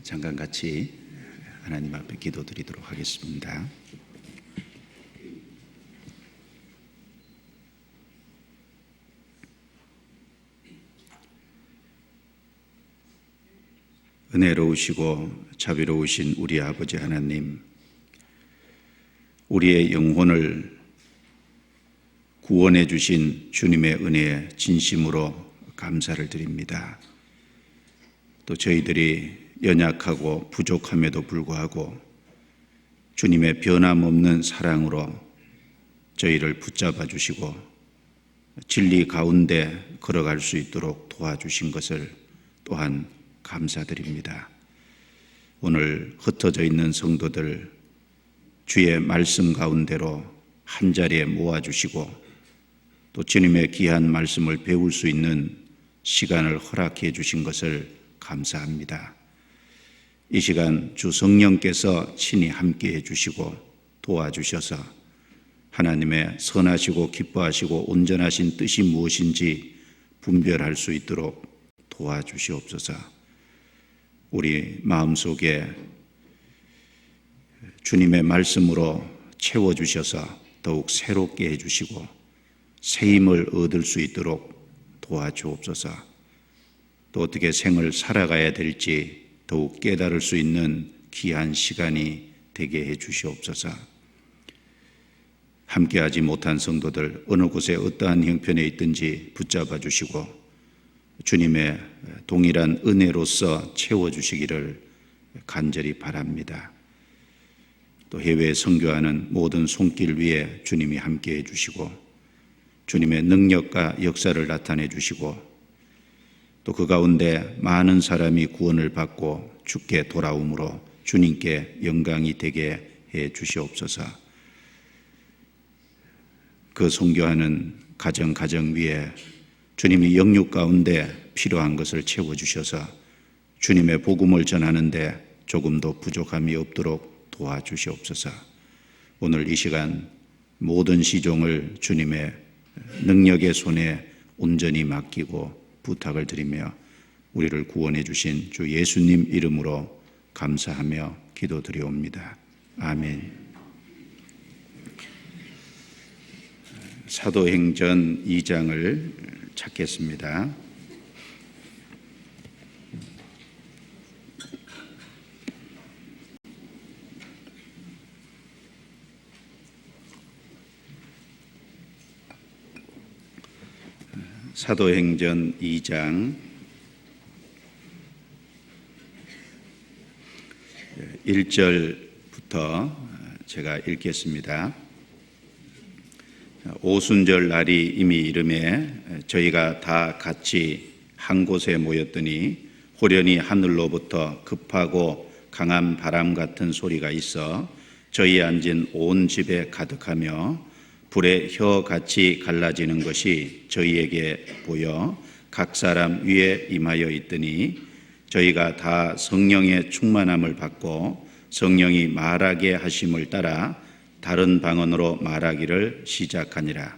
잠깐 같이 하나님 앞에 기도드리도록 하겠습니다. 은혜로우시고 자비로우신 우리 아버지 하나님, 우리의 영혼을 구원해 주신 주님의 은혜에 진심으로 감사를 드립니다. 또 저희들이 연약하고 부족함에도 불구하고 주님의 변함없는 사랑으로 저희를 붙잡아 주시고 진리 가운데 걸어갈 수 있도록 도와주신 것을 또한 감사드립니다. 오늘 흩어져 있는 성도들 주의 말씀 가운데로 한자리에 모아주시고 또 주님의 귀한 말씀을 배울 수 있는 시간을 허락해 주신 것을 감사합니다. 이 시간 주 성령께서 친히 함께해 주시고 도와주셔서 하나님의 선하시고 기뻐하시고 온전하신 뜻이 무엇인지 분별할 수 있도록 도와주시옵소서. 우리 마음속에 주님의 말씀으로 채워주셔서 더욱 새롭게 해주시고 새 힘을 얻을 수 있도록 도와주옵소서. 또 어떻게 생을 살아가야 될지 더욱 깨달을 수 있는 귀한 시간이 되게 해주시옵소서. 함께하지 못한 성도들 어느 곳에 어떠한 형편에 있든지 붙잡아 주시고 주님의 동일한 은혜로서 채워주시기를 간절히 바랍니다. 또 해외에 선교하는 모든 손길 위에 주님이 함께해 주시고 주님의 능력과 역사를 나타내 주시고 또 그 가운데 많은 사람이 구원을 받고 주께 돌아옴으로 주님께 영광이 되게 해 주시옵소서. 그 선교하는 가정 위에 주님이 영육 가운데 필요한 것을 채워주셔서 주님의 복음을 전하는데 조금도 부족함이 없도록 도와주시옵소서. 오늘 이 시간 모든 시종을 주님의 능력의 손에 온전히 맡기고 부탁을 드리며 우리를 구원해 주신 주 예수님 이름으로 감사하며 기도드리옵니다. 아멘. 사도행전 2장을 찾겠습니다. 사도행전 2장 1절부터 제가 읽겠습니다. 오순절 날이 이미 이르매 저희가 다 같이 한 곳에 모였더니 호련히 하늘로부터 급하고 강한 바람 같은 소리가 있어 저희 앉은 온 집에 가득하며 불의 혀같이 갈라지는 것이 저희에게 보여 각 사람 위에 임하여 있더니 저희가 다 성령의 충만함을 받고 성령이 말하게 하심을 따라 다른 방언으로 말하기를 시작하니라.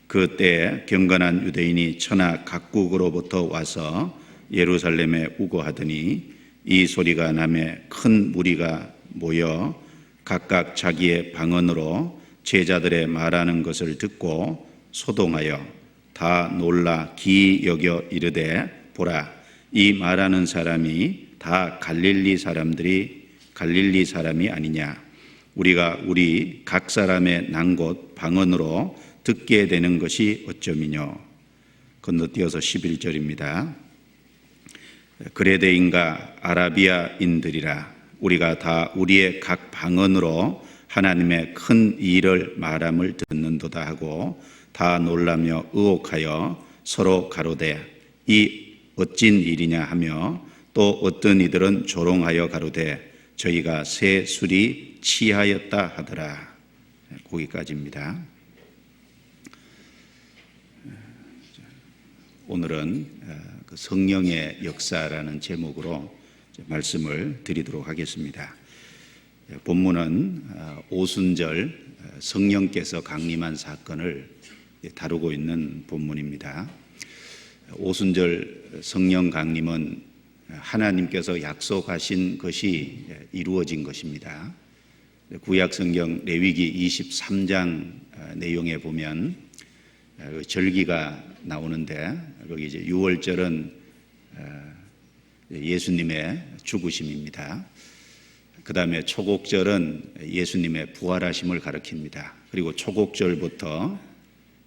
그때 경건한 유대인이 천하 각국으로부터 와서 예루살렘에 우거하더니 이 소리가 나매 큰 무리가 모여 각각 자기의 방언으로 제자들의 말하는 것을 듣고 소동하여 다 놀라 기이 여겨 이르되 보라, 이 말하는 사람이 다 갈릴리 사람이 아니냐. 우리가 우리 각 사람의 난 곳 방언으로 듣게 되는 것이 어쩌미뇨. 건너뛰어서 11절입니다. 그레데인과 아라비아인들이라 우리가 다 우리의 각 방언으로 하나님의 큰 일을 말함을 듣는도다 하고 다 놀라며 의혹하여 서로 가로되 이 어찐 일이냐 하며 또 어떤 이들은 조롱하여 가로되 저희가 새 술이 취하였다 하더라. 거기까지입니다. 오늘은 성령의 역사라는 제목으로 말씀을 드리도록 하겠습니다. 본문은 오순절 성령께서 강림한 사건을 다루고 있는 본문입니다. 오순절 성령 강림은 하나님께서 약속하신 것이 이루어진 것입니다. 구약성경 레위기 23장 내용에 보면 절기가 나오는데 거기 이제 유월절은 예수님의 죽으심입니다. 그 다음에 초곡절은 예수님의 부활하심을 가리킵니다. 그리고 초곡절부터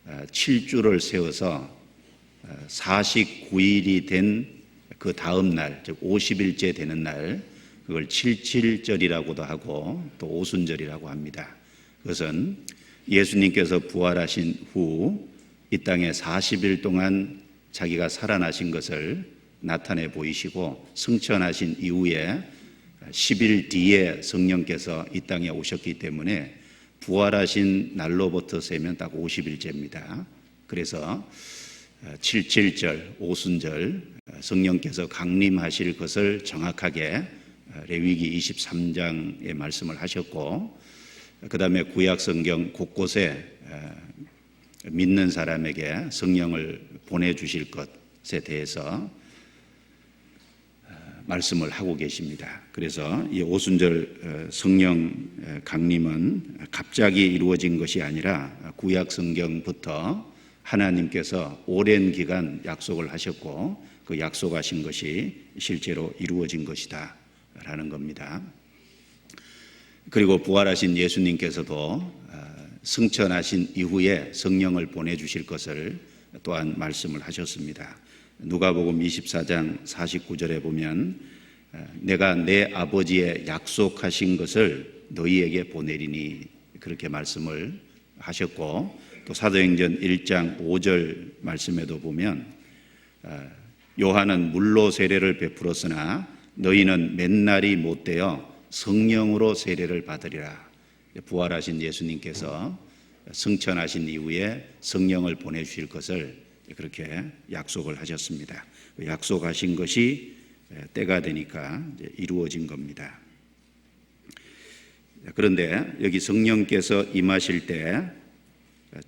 7주를 세워서 49일이 된 그 다음 날, 즉 50일째 되는 날, 그걸 칠칠절이라고도 하고 또 오순절이라고 합니다. 그것은 예수님께서 부활하신 후 이 땅에 40일 동안 자기가 살아나신 것을 나타내 보이시고 승천하신 이후에 10일 뒤에 성령께서 이 땅에 오셨기 때문에 부활하신 날로부터 세면 딱 50일째입니다. 그래서 77절, 오순절 성령께서 강림하실 것을 정확하게 레위기 23장에 말씀을 하셨고, 그 다음에 구약성경 곳곳에 믿는 사람에게 성령을 보내주실 것에 대해서 말씀을 하고 계십니다. 그래서 이 오순절 성령 강림은 갑자기 이루어진 것이 아니라 구약 성경부터 하나님께서 오랜 기간 약속을 하셨고 그 약속하신 것이 실제로 이루어진 것이다 라는 겁니다. 그리고 부활하신 예수님께서도 승천하신 이후에 성령을 보내주실 것을 또한 말씀을 하셨습니다. 누가복음 24장 49절에 보면 내가 내 아버지의 약속하신 것을 너희에게 보내리니 그렇게 말씀을 하셨고, 또 사도행전 1장 5절 말씀에도 보면 요한은 물로 세례를 베풀었으나 너희는 맨날이 못되어 성령으로 세례를 받으리라. 부활하신 예수님께서 승천하신 이후에 성령을 보내주실 것을 그렇게 약속을 하셨습니다. 약속하신 것이 때가 되니까 이루어진 겁니다. 그런데 여기 성령께서 임하실 때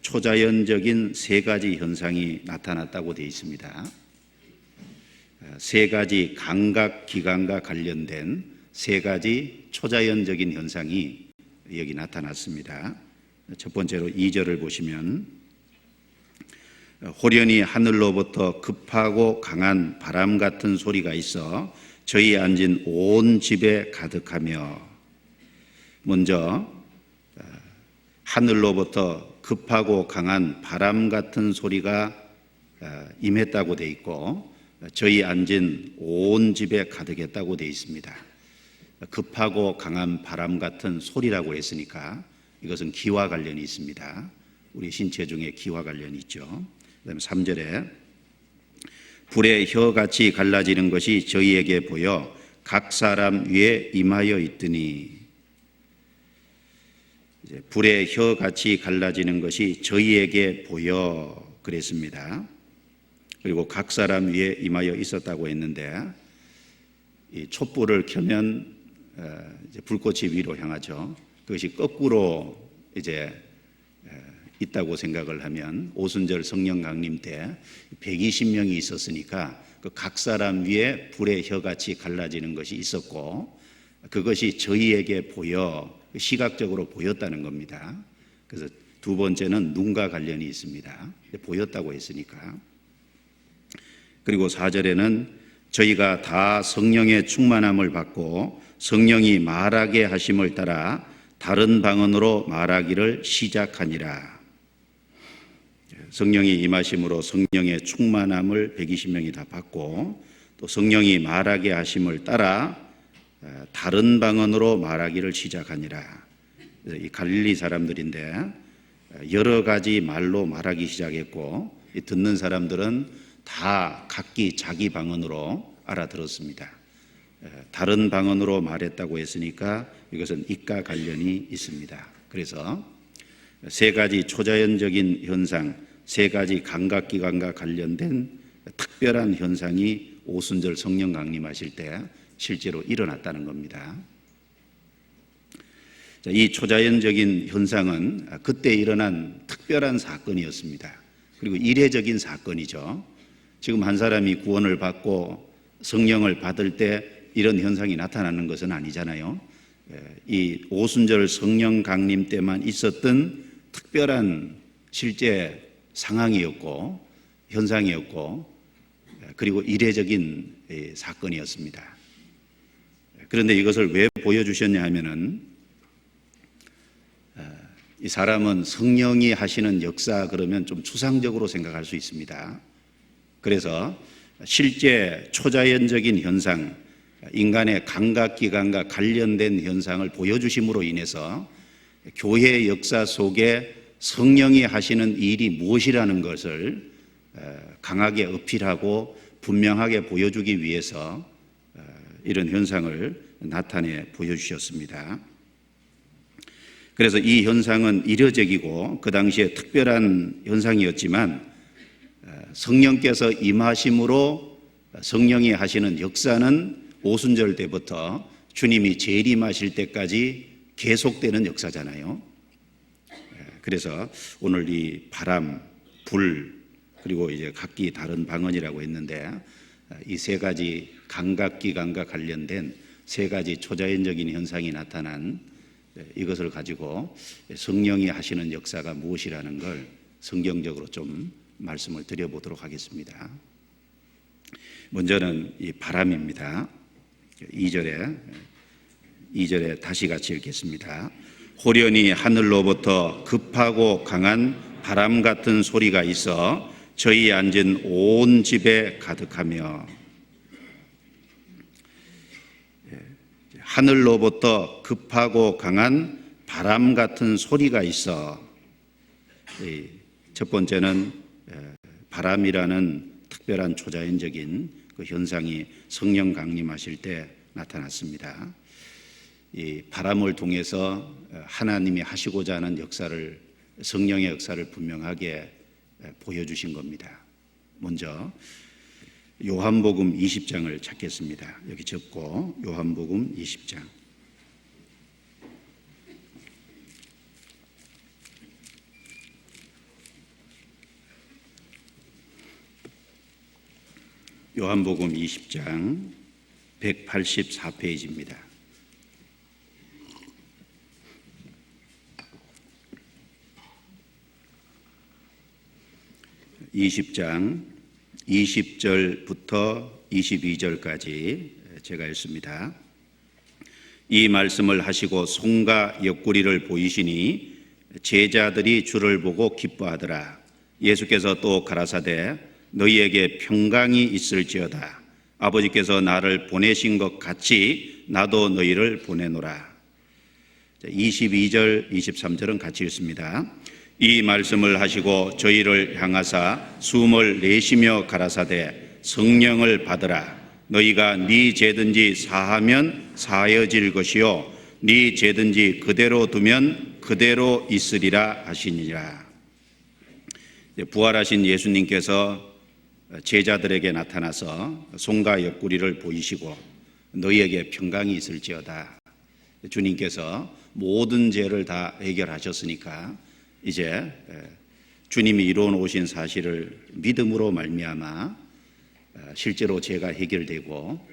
초자연적인 세 가지 현상이 나타났다고 되어 있습니다. 세 가지 감각기관과 관련된 세 가지 초자연적인 현상이 여기 나타났습니다. 첫 번째로 2절을 보시면 호련히 하늘로부터 급하고 강한 바람 같은 소리가 있어 저희 앉은 온 집에 가득하며, 먼저 하늘로부터 급하고 강한 바람 같은 소리가 임했다고 되어 있고 저희 앉은 온 집에 가득했다고 되어 있습니다. 급하고 강한 바람 같은 소리라고 했으니까 이것은 기와 관련이 있습니다. 우리 신체 중에 기와 관련이 있죠. 그 다음에 3절에 불의 혀같이 갈라지는 것이 저희에게 보여 각 사람 위에 임하여 있더니, 이제 불의 혀같이 갈라지는 것이 저희에게 보여 그랬습니다. 그리고 각 사람 위에 임하여 있었다고 했는데 이 촛불을 켜면 이제 불꽃이 위로 향하죠. 그것이 거꾸로 이제 있다고 생각을 하면 오순절 성령 강림 때 120명이 있었으니까 그 각 사람 위에 불의 혀같이 갈라지는 것이 있었고 그것이 저희에게 보여 시각적으로 보였다는 겁니다. 그래서 두 번째는 눈과 관련이 있습니다. 보였다고 했으니까. 그리고 4절에는 저희가 다 성령의 충만함을 받고 성령이 말하게 하심을 따라 다른 방언으로 말하기를 시작하니라. 성령이 임하심으로 성령의 충만함을 120명이 다 받고 또 성령이 말하게 하심을 따라 다른 방언으로 말하기를 시작하니라. 이 갈릴리 사람들인데 여러 가지 말로 말하기 시작했고 듣는 사람들은 다 각기 자기 방언으로 알아들었습니다. 다른 방언으로 말했다고 했으니까 이것은 이과 관련이 있습니다. 그래서 세 가지 초자연적인 현상, 세 가지 감각기관과 관련된 특별한 현상이 오순절 성령 강림하실 때 실제로 일어났다는 겁니다. 이 초자연적인 현상은 그때 일어난 특별한 사건이었습니다. 그리고 이례적인 사건이죠. 지금 한 사람이 구원을 받고 성령을 받을 때 이런 현상이 나타나는 것은 아니잖아요. 이 오순절 성령 강림 때만 있었던 특별한 실제 상황이었고 현상이었고 그리고 이례적인 사건이었습니다. 그런데 이것을 왜 보여주셨냐 하면은 이 사람은 성령이 하시는 역사 그러면 좀 추상적으로 생각할 수 있습니다. 그래서 실제 초자연적인 현상, 인간의 감각기관과 관련된 현상을 보여주심으로 인해서 교회의 역사 속에 성령이 하시는 일이 무엇이라는 것을 강하게 어필하고 분명하게 보여주기 위해서 이런 현상을 나타내 보여주셨습니다. 그래서 이 현상은 이례적이고 그 당시에 특별한 현상이었지만 성령께서 임하심으로 성령이 하시는 역사는 오순절 때부터 주님이 재림하실 때까지 계속되는 역사잖아요. 그래서 오늘 이 바람, 불, 그리고 이제 각기 다른 방언이라고 했는데 이 세 가지 감각기관과 관련된 세 가지 초자연적인 현상이 나타난 이것을 가지고 성령이 하시는 역사가 무엇이라는 걸 성경적으로 좀 말씀을 드려보도록 하겠습니다. 먼저는 이 바람입니다. 2절에 다시 같이 읽겠습니다. 호련히 하늘로부터 급하고 강한 바람 같은 소리가 있어 저희 앉은 온 집에 가득하며, 하늘로부터 급하고 강한 바람 같은 소리가 있어. 첫 번째는 바람이라는 특별한 초자연적인 그 현상이 성령 강림하실 때 나타났습니다. 이 바람을 통해서 하나님이 하시고자 하는 역사를, 성령의 역사를 분명하게 보여주신 겁니다. 먼저 요한복음 20장을 찾겠습니다. 여기 접고 요한복음 20장. 요한복음 20장 184페이지입니다. (20장) 20절부터 22절까지 제가 읽습니다. 이 말씀을 하시고 손과 옆구리를 보이시니 제자들이 주를 보고 기뻐하더라. 예수께서 또 가라사대 너희에게 평강이 있을지어다. 아버지께서 나를 보내신 것 같이 나도 너희를 보내노라. 22절 23절은 같이 읽습니다. 이 말씀을 하시고 저희를 향하사 숨을 내쉬며 가라사대 성령을 받으라. 너희가 네 죄든지 사하면 사하여질 것이요 네 죄든지 그대로 두면 그대로 있으리라 하시니라. 부활하신 예수님께서 제자들에게 나타나서 손과 옆구리를 보이시고 너희에게 평강이 있을지어다. 주님께서 모든 죄를 다 해결하셨으니까 이제 주님이 이루어 오신 사실을 믿음으로 말미암아 실제로 죄가 해결되고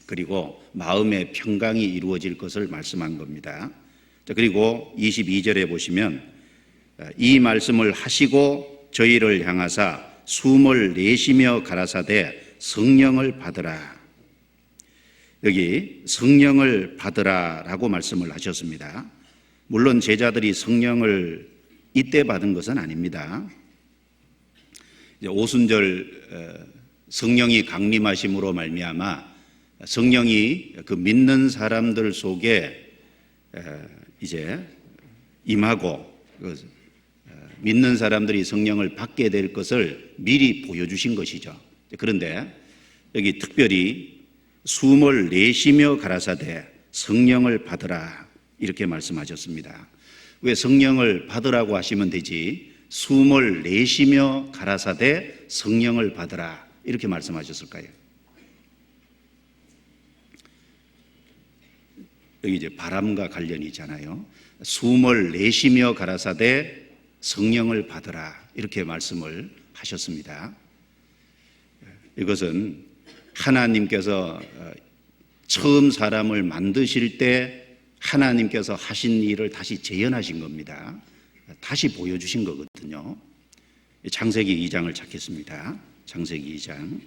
그리고 마음의 평강이 이루어질 것을 말씀한 겁니다. 그리고 22절에 보시면 이 말씀을 하시고 저희를 향하사 숨을 내쉬며 가라사대 성령을 받으라. 여기 성령을 받으라라고 말씀을 하셨습니다. 물론 제자들이 성령을 이때 받은 것은 아닙니다. 이제 오순절 성령이 강림하심으로 말미암아 성령이 그 믿는 사람들 속에 이제 임하고 믿는 사람들이 성령을 받게 될 것을 미리 보여주신 것이죠. 그런데 여기 특별히 숨을 내쉬며 가라사대 성령을 받으라 이렇게 말씀하셨습니다. 왜 성령을 받으라고 하시면 되지 숨을 내쉬며 가라사대 성령을 받으라 이렇게 말씀하셨을까요? 여기 이제 바람과 관련이 있잖아요. 숨을 내쉬며 가라사대 성령을 받으라 이렇게 말씀을 하셨습니다. 이것은 하나님께서 처음 사람을 만드실 때 하나님께서 하신 일을 다시 재현하신 겁니다. 다시 보여주신 거거든요. 창세기 2장을 찾겠습니다. 창세기 2장.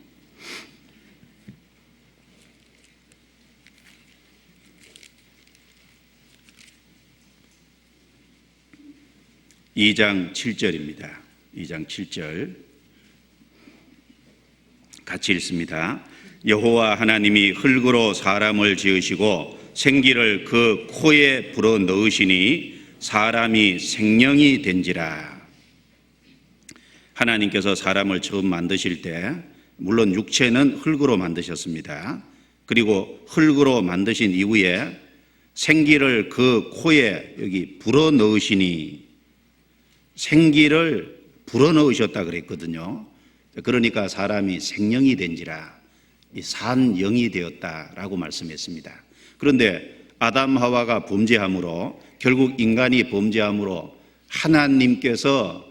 2장 7절입니다. 2장 7절 같이 읽습니다. 여호와 하나님이 흙으로 사람을 지으시고 생기를 그 코에 불어 넣으시니 사람이 생명이 된지라. 하나님께서 사람을 처음 만드실 때 물론 육체는 흙으로 만드셨습니다. 그리고 흙으로 만드신 이후에 생기를 그 코에 여기 불어 넣으시니, 생기를 불어넣으셨다 그랬거든요. 그러니까 사람이 생명이 된지라, 산 영이 되었다라고 말씀했습니다. 그런데 아담 하와가 범죄함으로, 결국 인간이 범죄함으로 하나님께서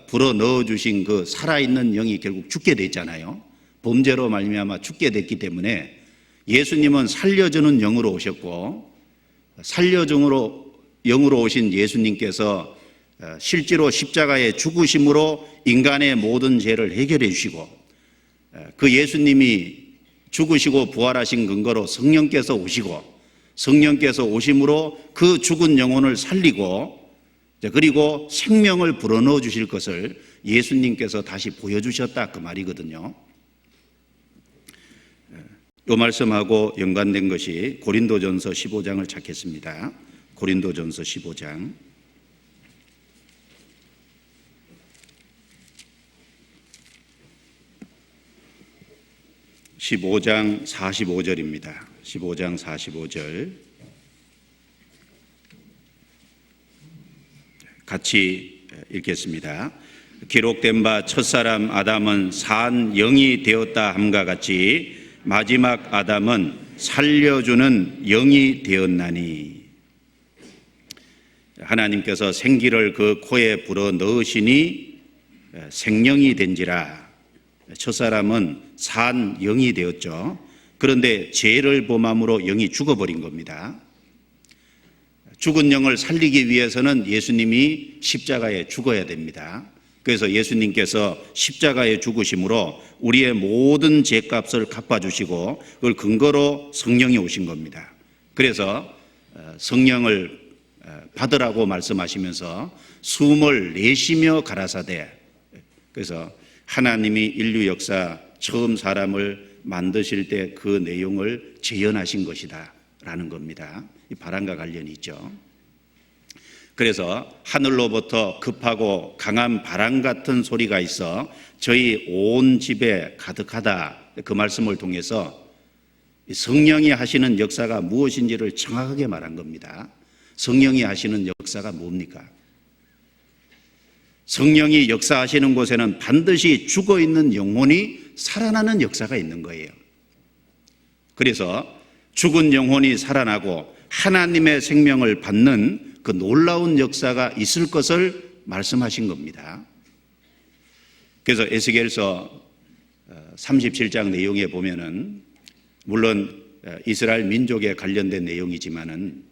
불어넣어 주신 그 살아있는 영이 결국 죽게 됐잖아요. 범죄로 말미암아 죽게 됐기 때문에 예수님은 살려주는 영으로 오셨고, 살려주는 영으로 오신 예수님께서 실제로 십자가의 죽으심으로 인간의 모든 죄를 해결해 주시고, 그 예수님이 죽으시고 부활하신 근거로 성령께서 오시고, 성령께서 오심으로 그 죽은 영혼을 살리고, 그리고 생명을 불어넣어 주실 것을 예수님께서 다시 보여주셨다, 그 말이거든요. 이 말씀하고 연관된 것이 고린도전서 15장을 찾겠습니다. 고린도전서 15장 15장 45절입니다. 15장 45절 같이 읽겠습니다. 기록된 바 첫사람 아담은 산 영이 되었다 함과 같이 마지막 아담은 살려주는 영이 되었나니. 하나님께서 생기를 그 코에 불어 넣으시니 생명이 된지라. 첫사람은 산 영이 되었죠. 그런데 죄를 범함으로 영이 죽어버린 겁니다. 죽은 영을 살리기 위해서는 예수님이 십자가에 죽어야 됩니다. 그래서 예수님께서 십자가에 죽으심으로 우리의 모든 죄값을 갚아주시고 그걸 근거로 성령이 오신 겁니다. 그래서 성령을 받으라고 말씀하시면서 숨을 내쉬며 가라사대, 그래서 하나님이 인류 역사 처음 사람을 만드실 때 그 내용을 재현하신 것이다 라는 겁니다. 이 바람과 관련이 있죠. 그래서 하늘로부터 급하고 강한 바람 같은 소리가 있어 저희 온 집에 가득하다, 그 말씀을 통해서 성령이 하시는 역사가 무엇인지를 정확하게 말한 겁니다. 성령이 하시는 역사가 뭡니까? 성령이 역사하시는 곳에는 반드시 죽어있는 영혼이 살아나는 역사가 있는 거예요. 그래서 죽은 영혼이 살아나고 하나님의 생명을 받는 그 놀라운 역사가 있을 것을 말씀하신 겁니다. 그래서 에스겔서 37장 내용에 보면은 물론 이스라엘 민족에 관련된 내용이지만은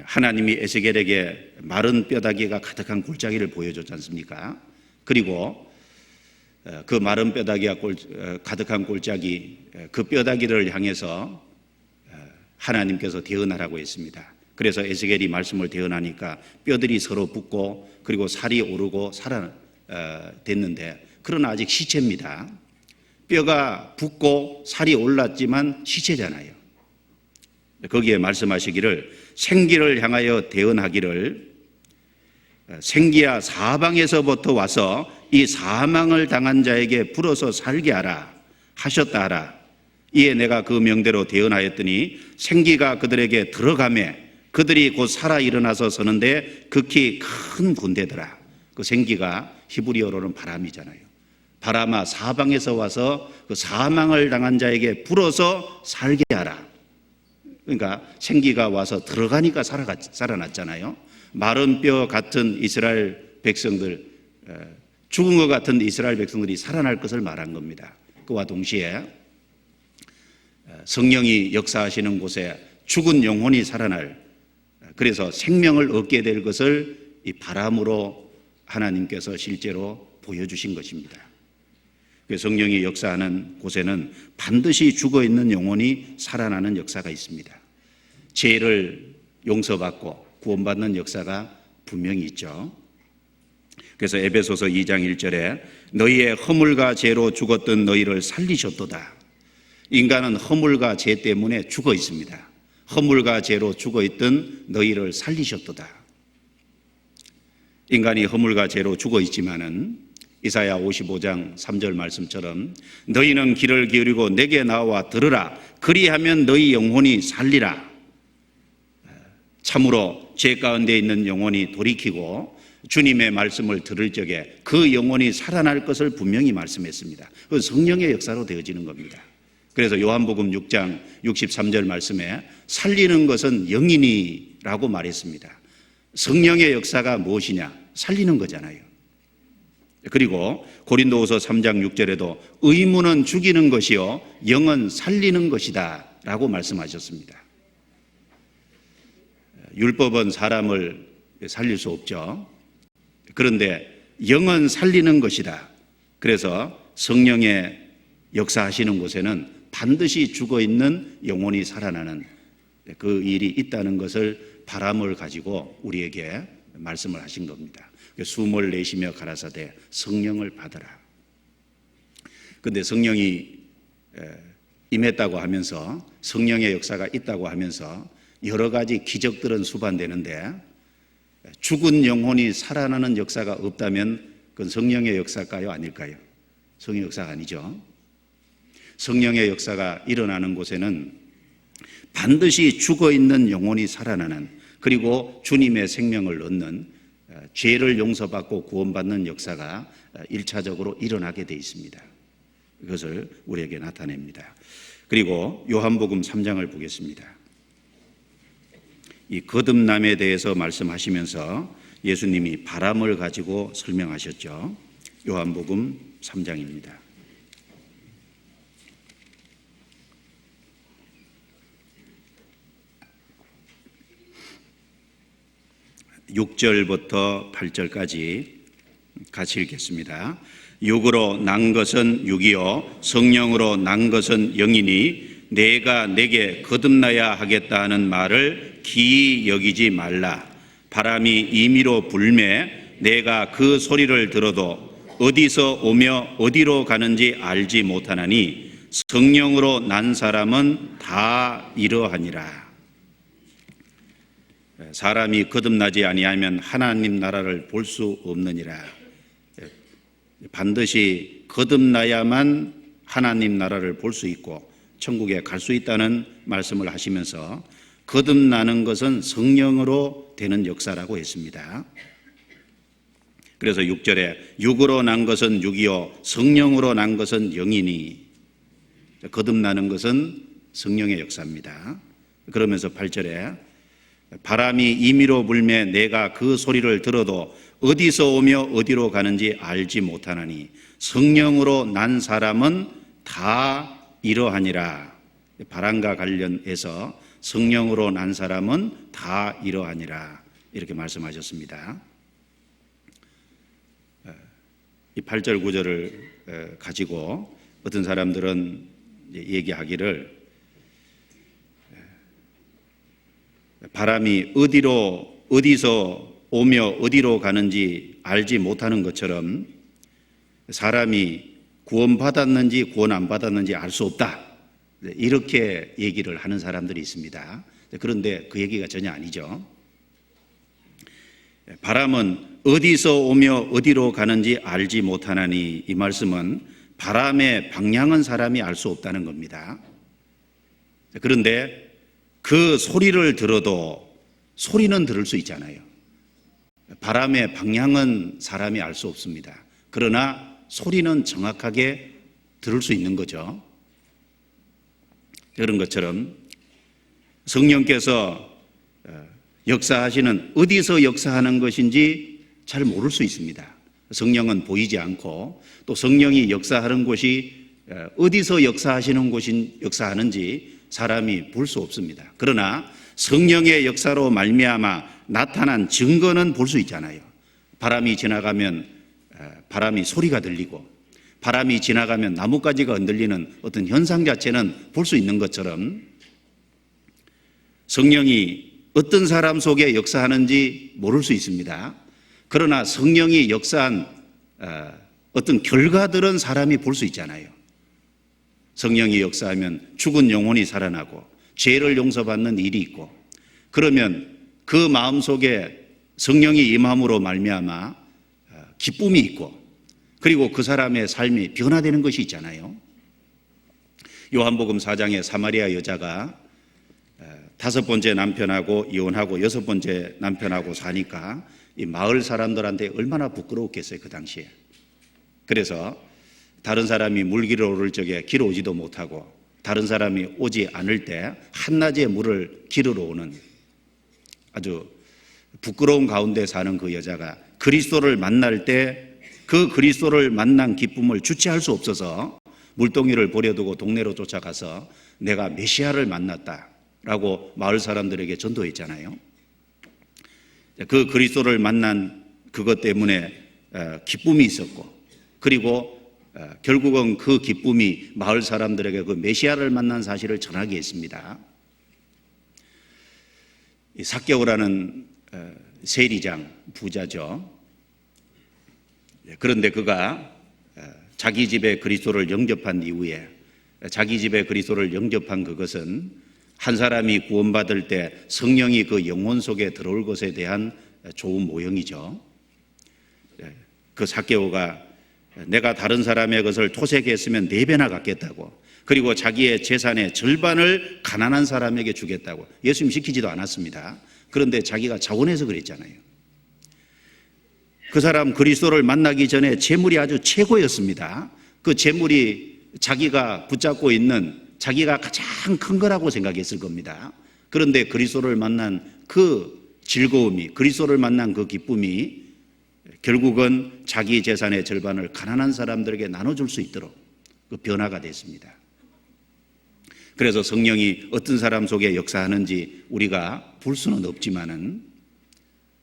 하나님이 에스겔에게 마른 뼈다귀가 가득한 골짜기를 보여줬지 않습니까? 그리고 그 마른 뼈다귀가 가득한 골짜기, 그 뼈다귀를 향해서 하나님께서 대언하라고 했습니다. 그래서 에스겔이 말씀을 대언하니까 뼈들이 서로 붙고 그리고 살이 오르고 됐는데, 그러나 아직 시체입니다. 뼈가 붙고 살이 올랐지만 시체잖아요. 거기에 말씀하시기를 생기를 향하여 대언하기를 생기야 사방에서부터 와서 이 사망을 당한 자에게 불어서 살게 하라 하셨다 하라. 이에 내가 그 명대로 대언하였더니 생기가 그들에게 들어가매 그들이 곧 살아 일어나서 서는데 극히 큰 군대더라. 그 생기가 히브리어로는 바람이잖아요. 바람아 사방에서 와서 그 사망을 당한 자에게 불어서 살게 하라. 그러니까 생기가 와서 들어가니까 살아났잖아요. 마른 뼈 같은 이스라엘 백성들, 죽은 것 같은 이스라엘 백성들이 살아날 것을 말한 겁니다. 그와 동시에 성령이 역사하시는 곳에 죽은 영혼이 살아날, 그래서 생명을 얻게 될 것을 이 바람으로 하나님께서 실제로 보여주신 것입니다. 성령이 역사하는 곳에는 반드시 죽어있는 영혼이 살아나는 역사가 있습니다. 죄를 용서받고 구원받는 역사가 분명히 있죠. 그래서 에베소서 2장 1절에 너희의 허물과 죄로 죽었던 너희를 살리셨도다. 인간은 허물과 죄 때문에 죽어 있습니다. 허물과 죄로 죽어 있던 너희를 살리셨도다. 인간이 허물과 죄로 죽어 있지만은 이사야 55장 3절 말씀처럼 너희는 귀를 기울이고 내게 나와 들으라. 그리하면 너희 영혼이 살리라. 참으로 죄 가운데 있는 영혼이 돌이키고 주님의 말씀을 들을 적에 그 영혼이 살아날 것을 분명히 말씀했습니다. 그 성령의 역사로 되어지는 겁니다. 그래서 요한복음 6장 63절 말씀에 살리는 것은 영이니라고 말했습니다. 성령의 역사가 무엇이냐? 살리는 거잖아요. 그리고 고린도후서 3장 6절에도 의무는 죽이는 것이요 영은 살리는 것이다 라고 말씀하셨습니다. 율법은 사람을 살릴 수 없죠. 그런데 영은 살리는 것이다. 그래서 성령의 역사하시는 곳에는 반드시 죽어있는 영혼이 살아나는 그 일이 있다는 것을 바람을 가지고 우리에게 말씀을 하신 겁니다. 숨을 내쉬며 가라사대 성령을 받으라. 그런데 성령이 임했다고 하면서 성령의 역사가 있다고 하면서 여러 가지 기적들은 수반되는데 죽은 영혼이 살아나는 역사가 없다면 그건 성령의 역사일까요? 아닐까요? 성령의 역사가 아니죠. 성령의 역사가 일어나는 곳에는 반드시 죽어있는 영혼이 살아나는, 그리고 주님의 생명을 얻는, 죄를 용서받고 구원받는 역사가 1차적으로 일어나게 되어 있습니다. 이것을 우리에게 나타냅니다. 그리고 요한복음 3장을 보겠습니다. 이 거듭남에 대해서 말씀하시면서 예수님이 바람을 가지고 설명하셨죠. 요한복음 3장입니다. 6절부터 8절까지 같이 읽겠습니다. 육으로 난 것은 육이요 성령으로 난 것은 영이니 내가 내게 거듭나야 하겠다 하는 말을 기이 여기지 말라. 바람이 임의로 불매 내가 그 소리를 들어도 어디서 오며 어디로 가는지 알지 못하나니 성령으로 난 사람은 다 이러하니라. 사람이 거듭나지 아니하면 하나님 나라를 볼 수 없느니라. 반드시 거듭나야만 하나님 나라를 볼 수 있고 천국에 갈 수 있다는 말씀을 하시면서 거듭나는 것은 성령으로 되는 역사라고 했습니다. 그래서 6절에 육으로 난 것은 육이요 성령으로 난 것은 영이니, 거듭나는 것은 성령의 역사입니다. 그러면서 8절에 바람이 임의로 불매 내가 그 소리를 들어도 어디서 오며 어디로 가는지 알지 못하나니 성령으로 난 사람은 다 이러하니라. 바람과 관련해서 성령으로 난 사람은 다 이러하니라 이렇게 말씀하셨습니다. 이 8절 9절을 가지고 어떤 사람들은 얘기하기를 바람이 어디서 오며 어디로 가는지 알지 못하는 것처럼 사람이 구원받았는지 구원 안 받았는지 알 수 없다, 이렇게 얘기를 하는 사람들이 있습니다. 그런데 그 얘기가 전혀 아니죠. 바람은 어디서 오며 어디로 가는지 알지 못하나니, 이 말씀은 바람의 방향은 사람이 알 수 없다는 겁니다. 그런데 그 소리를 들어도 소리는 들을 수 있잖아요. 바람의 방향은 사람이 알 수 없습니다. 그러나 소리는 정확하게 들을 수 있는 거죠. 그런 것처럼 성령께서 역사하시는, 어디서 역사하는 것인지 잘 모를 수 있습니다. 성령은 보이지 않고 또 성령이 역사하는 곳이 어디서 역사하는지 사람이 볼 수 없습니다. 그러나 성령의 역사로 말미암아 나타난 증거는 볼 수 있잖아요. 바람이 지나가면 바람이 소리가 들리고, 바람이 지나가면 나뭇가지가 흔들리는 어떤 현상 자체는 볼 수 있는 것처럼, 성령이 어떤 사람 속에 역사하는지 모를 수 있습니다. 그러나 성령이 역사한 어떤 결과들은 사람이 볼 수 있잖아요. 성령이 역사하면 죽은 영혼이 살아나고 죄를 용서받는 일이 있고, 그러면 그 마음속에 성령이 임함으로 말미암아 기쁨이 있고, 그리고 그 사람의 삶이 변화되는 것이 있잖아요. 요한복음 4장에 사마리아 여자가 5번째 남편하고 이혼하고 6번째 남편하고 사니까 이 마을 사람들한테 얼마나 부끄러웠겠어요, 그 당시에. 그래서 다른 사람이 물길을 오를 적에 길 오지도 못하고, 다른 사람이 오지 않을 때 한낮에 물을 길으러 오는 아주 부끄러운 가운데 사는 그 여자가 그리스도를 만날 때 그 그리스도를 만난 기쁨을 주체할 수 없어서 물동이를 버려두고 동네로 쫓아가서 내가 메시아를 만났다라고 마을 사람들에게 전도했잖아요. 그 그리스도를 만난 그것 때문에 기쁨이 있었고, 그리고 결국은 그 기쁨이 마을 사람들에게 그 메시아를 만난 사실을 전하게 했습니다. 삭개오라는 세리장 부자죠. 그런데 그가 자기 집에 그리스도를 영접한 이후에, 자기 집에 그리스도를 영접한 그것은 한 사람이 구원받을 때 성령이 그 영혼 속에 들어올 것에 대한 좋은 모형이죠. 그 삭개오가 내가 다른 사람의 것을 토색했으면 4배나 갚겠다고, 그리고 자기의 재산의 절반을 가난한 사람에게 주겠다고 예수님 시키지도 않았습니다. 그런데 자기가 자원해서 그랬잖아요. 그 사람 그리스도를 만나기 전에 재물이 아주 최고였습니다. 그 재물이 자기가 붙잡고 있는 자기가 가장 큰 거라고 생각했을 겁니다. 그런데 그리스도를 만난 그 즐거움이, 그리스도를 만난 그 기쁨이 결국은 자기 재산의 절반을 가난한 사람들에게 나눠줄 수 있도록 그 변화가 됐습니다. 그래서 성령이 어떤 사람 속에 역사하는지 우리가 볼 수는 없지만은,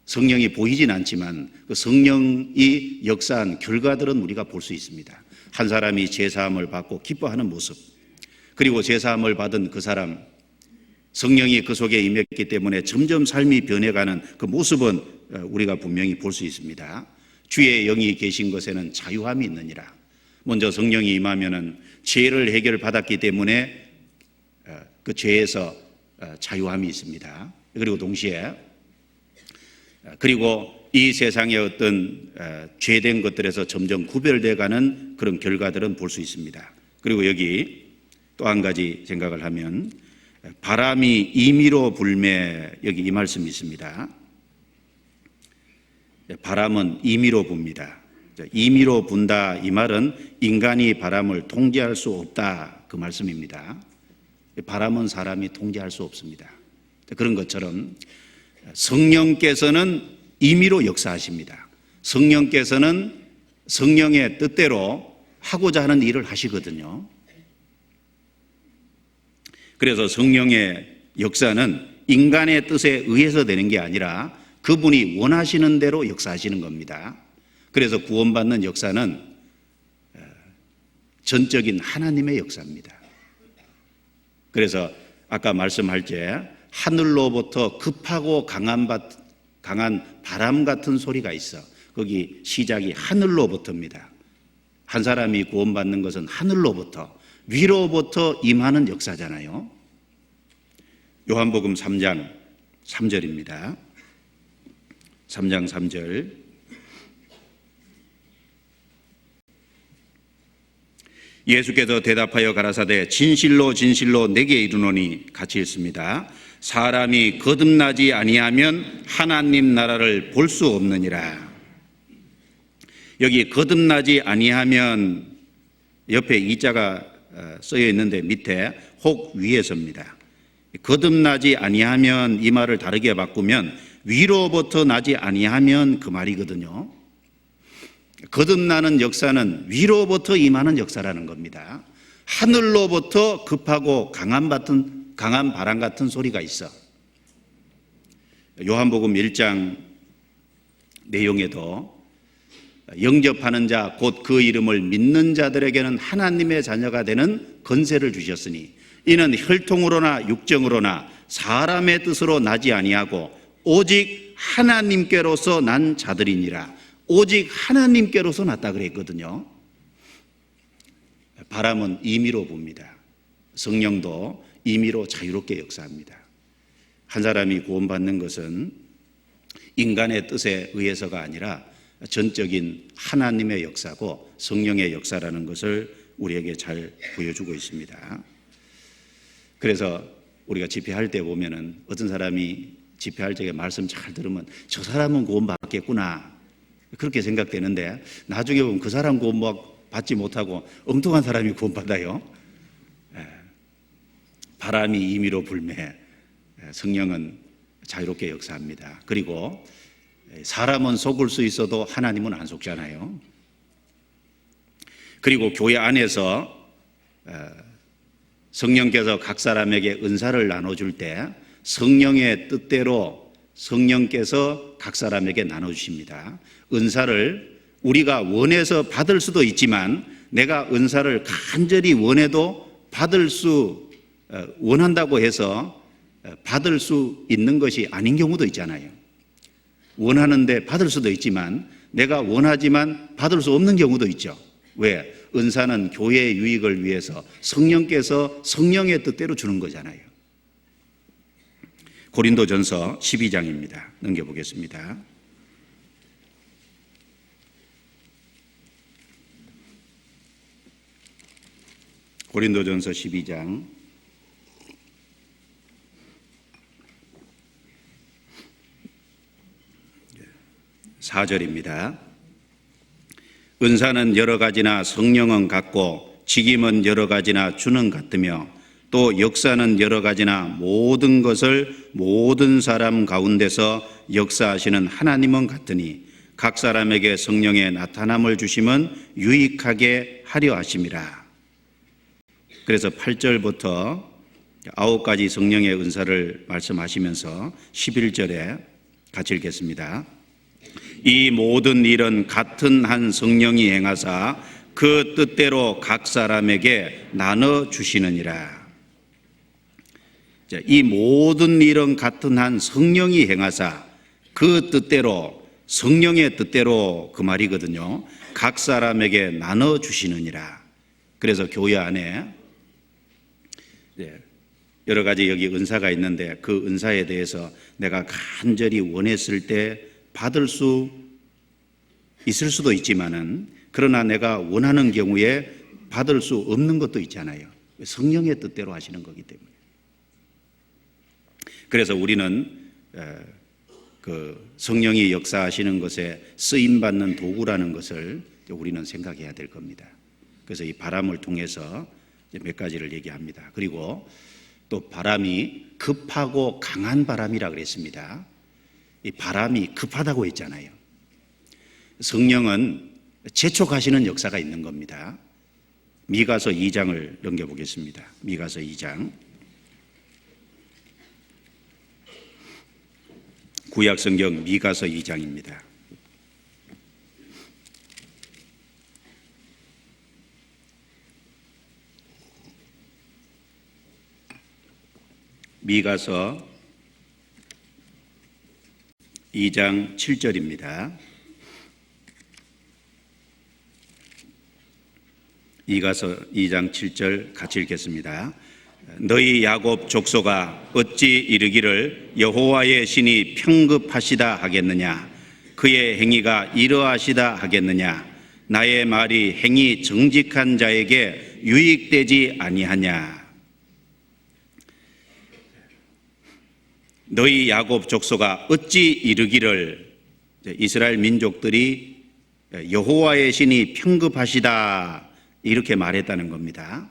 성령이 보이진 않지만 그 성령이 역사한 결과들은 우리가 볼 수 있습니다. 한 사람이 제사함을 받고 기뻐하는 모습, 그리고 제사함을 받은 그 사람, 성령이 그 속에 임했기 때문에 점점 삶이 변해가는 그 모습은 우리가 분명히 볼 수 있습니다. 주의 영이 계신 것에는 자유함이 있느니라. 먼저 성령이 임하면은 죄를 해결받았기 때문에 그 죄에서 자유함이 있습니다. 그리고 동시에 그리고 이 세상의 어떤 죄된 것들에서 점점 구별되어가는 그런 결과들은 볼 수 있습니다. 그리고 여기 또 한 가지 생각을 하면, 바람이 임의로 불매, 여기 이 말씀이 있습니다. 바람은 임의로 붑니다. 임의로 분다, 이 말은 인간이 바람을 통제할 수 없다, 그 말씀입니다. 바람은 사람이 통제할 수 없습니다. 그런 것처럼 성령께서는 임의로 역사하십니다. 성령께서는 성령의 뜻대로 하고자 하는 일을 하시거든요. 그래서 성령의 역사는 인간의 뜻에 의해서 되는 게 아니라 그분이 원하시는 대로 역사하시는 겁니다. 그래서 구원받는 역사는 전적인 하나님의 역사입니다. 그래서 아까 말씀할 때 하늘로부터 급하고 강한 바람 같은 소리가 있어. 거기 시작이 하늘로부터입니다. 한 사람이 구원받는 것은 하늘로부터, 위로부터 임하는 역사잖아요. 요한복음 3장 3절입니다. 3장 3절. 예수께서 대답하여 가라사대 진실로 진실로 내게 이르노니, 같이 읽습니다. 사람이 거듭나지 아니하면 하나님 나라를 볼 수 없느니라. 여기 거듭나지 아니하면 옆에 이자가 쓰여 있는데 밑에 혹 위에서입니다. 거듭나지 아니하면, 이 말을 다르게 바꾸면 위로부터 나지 아니하면 그 말이거든요. 거듭나는 역사는 위로부터 임하는 역사라는 겁니다. 하늘로부터 급하고 강한 바람 같은 소리가 있어. 요한복음 1장 내용에도 영접하는 자 곧 그 이름을 믿는 자들에게는 하나님의 자녀가 되는 권세를 주셨으니 이는 혈통으로나 육정으로나 사람의 뜻으로 나지 아니하고 오직 하나님께로서 난 자들이니라. 오직 하나님께로서 났다 그랬거든요. 바람은 임의로 붑니다. 성령도 임의로 자유롭게 역사합니다. 한 사람이 구원받는 것은 인간의 뜻에 의해서가 아니라 전적인 하나님의 역사고 성령의 역사라는 것을 우리에게 잘 보여주고 있습니다. 그래서 우리가 집회할 때 보면은 어떤 사람이 집회할 적에 말씀 잘 들으면 저 사람은 구원받겠구나 그렇게 생각되는데 나중에 보면 그 사람 구원받지 못하고 엉뚱한 사람이 구원받아요. 바람이 임의로 불매, 성령은 자유롭게 역사합니다. 그리고 사람은 속을 수 있어도 하나님은 안 속잖아요. 그리고 교회 안에서 성령께서 각 사람에게 은사를 나눠줄 때 성령의 뜻대로 성령께서 각 사람에게 나눠주십니다. 은사를 우리가 원해서 받을 수도 있지만 내가 은사를 간절히 원해도 원한다고 해서 받을 수 있는 것이 아닌 경우도 있잖아요. 원하는데 받을 수도 있지만 내가 원하지만 받을 수 없는 경우도 있죠. 왜? 은사는 교회의 유익을 위해서 성령께서 성령의 뜻대로 주는 거잖아요. 고린도전서 12장입니다. 넘겨보겠습니다. 고린도전서 12장 4절입니다. 은사는 여러 가지나 성령은 같고 직임은 여러 가지나 주는 같으며 또 역사는 여러 가지나 모든 것을 모든 사람 가운데서 역사하시는 하나님은 같으니 각 사람에게 성령의 나타남을 주심은 유익하게 하려 하심이라. 그래서 8절부터 9가지 성령의 은사를 말씀하시면서 11절에 같이 읽겠습니다. 이 모든 일은 같은 한 성령이 행하사 그 뜻대로 각 사람에게 나눠 주시느니라. 이 모든 일은 같은 한 성령이 행하사 그 뜻대로 성령의 뜻대로 그 말이거든요. 각 사람에게 나눠 주시느니라. 그래서 교회 안에 여러 가지 여기 은사가 있는데 그 은사에 대해서 내가 간절히 원했을 때 받을 수 있을 수도 있지만은 그러나 내가 원하는 경우에 받을 수 없는 것도 있잖아요. 성령의 뜻대로 하시는 거기 때문에. 그래서 우리는 그 성령이 역사하시는 것에 쓰임 받는 도구라는 것을 우리는 생각해야 될 겁니다. 그래서 이 바람을 통해서 몇 가지를 얘기합니다. 그리고 또 바람이 급하고 강한 바람이라 그랬습니다. 이 바람이 급하다고 했잖아요. 성령은 재촉하시는 역사가 있는 겁니다. 미가서 2장을 넘겨보겠습니다. 미가서 2장. 구약성경 미가서 2장입니다. 미가서 2장 7절입니다. 미가서 2장 7절 같이 읽겠습니다. 너희 야곱 족속아 어찌 이르기를 여호와의 신이 평급하시다 하겠느냐 그의 행위가 이러하시다 하겠느냐 나의 말이 행위 정직한 자에게 유익되지 아니하냐. 너희 야곱 족속아 어찌 이르기를, 이스라엘 민족들이 여호와의 신이 평급하시다 이렇게 말했다는 겁니다.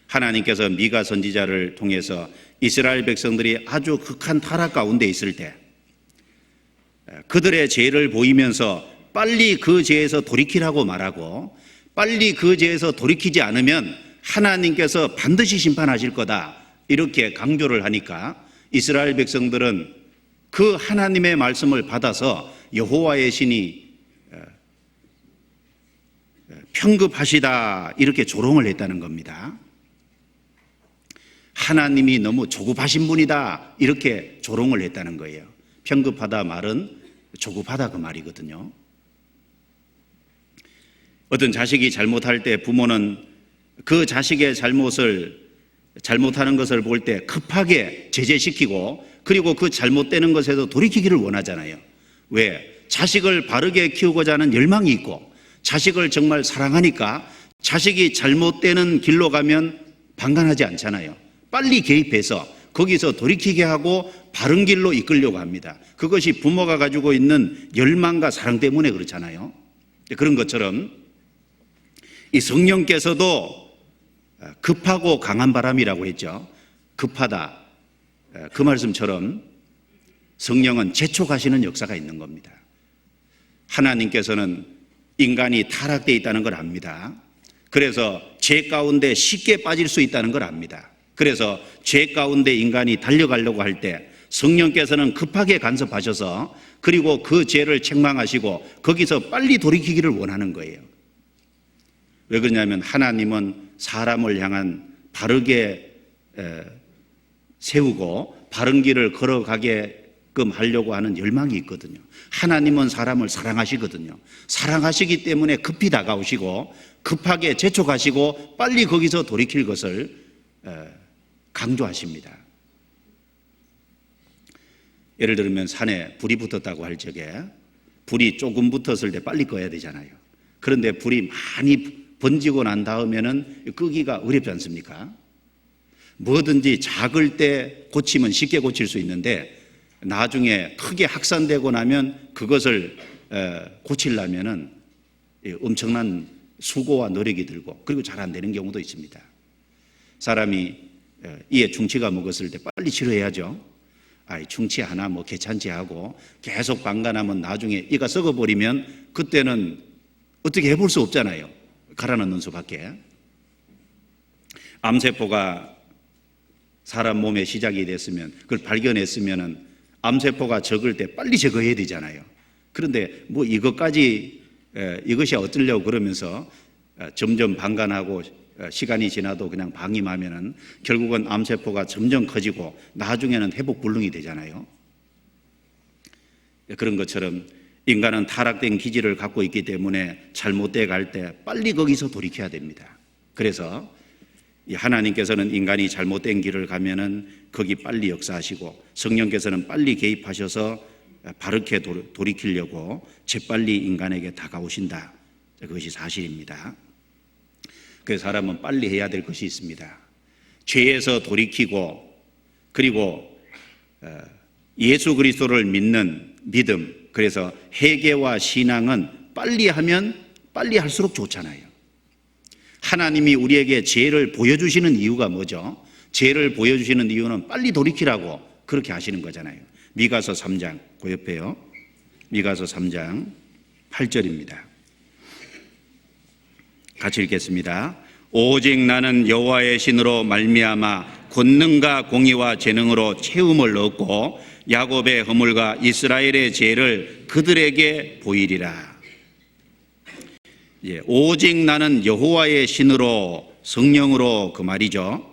하나님께서 미가 선지자를 통해서 이스라엘 백성들이 아주 극한 타락 가운데 있을 때 그들의 죄를 보이면서 빨리 그 죄에서 돌이키라고 말하고 빨리 그 죄에서 돌이키지 않으면 하나님께서 반드시 심판하실 거다 이렇게 강조를 하니까 이스라엘 백성들은 그 하나님의 말씀을 받아서 여호와의 신이 편급하시다 이렇게 조롱을 했다는 겁니다. 하나님이 너무 조급하신 분이다 이렇게 조롱을 했다는 거예요. 편급하다 말은 조급하다 그 말이거든요. 어떤 자식이 잘못할 때 부모는 그 자식의 잘못하는 것을 볼 때 급하게 제재시키고 그리고 그 잘못되는 것에서 돌이키기를 원하잖아요. 왜? 자식을 바르게 키우고자 하는 열망이 있고 자식을 정말 사랑하니까 자식이 잘못되는 길로 가면 방관하지 않잖아요. 빨리 개입해서 거기서 돌이키게 하고 바른 길로 이끌려고 합니다. 그것이 부모가 가지고 있는 열망과 사랑 때문에 그렇잖아요. 그런 것처럼 이 성령께서도 급하고 강한 바람이라고 했죠. 급하다. 그 말씀처럼 성령은 재촉하시는 역사가 있는 겁니다. 하나님께서는 인간이 타락되어 있다는 걸 압니다. 그래서 죄 가운데 쉽게 빠질 수 있다는 걸 압니다. 그래서 죄 가운데 인간이 달려가려고 할 때 성령께서는 급하게 간섭하셔서 그리고 그 죄를 책망하시고 거기서 빨리 돌이키기를 원하는 거예요. 왜 그러냐면 하나님은 사람을 향한 바르게 세우고 바른 길을 걸어가게끔 하려고 하는 열망이 있거든요. 하나님은 사람을 사랑하시거든요. 사랑하시기 때문에 급히 다가오시고 급하게 재촉하시고 빨리 거기서 돌이킬 것을 강조하십니다. 예를 들면 산에 불이 붙었다고 할 적에 불이 조금 붙었을 때 빨리 꺼야 되잖아요. 그런데 불이 많이 번지고 난 다음에는 끄기가 어렵지 않습니까? 뭐든지 작을 때 고치면 쉽게 고칠 수 있는데 나중에 크게 확산되고 나면 그것을 고치려면은 엄청난 수고와 노력이 들고 그리고 잘 안 되는 경우도 있습니다. 사람이 이에 충치가 먹었을 때 빨리 치료해야죠. 충치 하나 뭐 괜찮지 하고 계속 방관하면 나중에 이가 썩어버리면 그때는 어떻게 해볼 수 없잖아요. 갈아넣는 수밖에. 암세포가 사람 몸에 시작이 됐으면 그걸 발견했으면은 암세포가 적을 때 빨리 제거해야 되잖아요. 그런데 뭐 이것이 어쩌려고 그러면서 점점 방관하고 시간이 지나도 그냥 방임하면은 결국은 암세포가 점점 커지고 나중에는 회복 불능이 되잖아요. 그런 것처럼 인간은 타락된 기질을 갖고 있기 때문에 잘못돼 갈 때 빨리 거기서 돌이켜야 됩니다. 그래서 하나님께서는 인간이 잘못된 길을 가면은 거기 빨리 역사하시고 성령께서는 빨리 개입하셔서 바르게 돌이키려고 재빨리 인간에게 다가오신다. 그것이 사실입니다. 그래서 사람은 빨리 해야 될 것이 있습니다. 죄에서 돌이키고 그리고 예수 그리스도를 믿는 믿음, 그래서 회개와 신앙은 빨리 하면 빨리 할수록 좋잖아요. 하나님이 우리에게 죄를 보여주시는 이유가 뭐죠? 죄를 보여주시는 이유는 빨리 돌이키라고 그렇게 하시는 거잖아요. 미가서 3장, 그 옆에요. 미가서 3장 8절입니다. 같이 읽겠습니다. 오직 나는 여호와의 신으로 말미암아 권능과 공의와 재능으로 채움을 얻고 야곱의 허물과 이스라엘의 죄를 그들에게 보이리라. 오직 나는 여호와의 신으로, 성령으로 그 말이죠.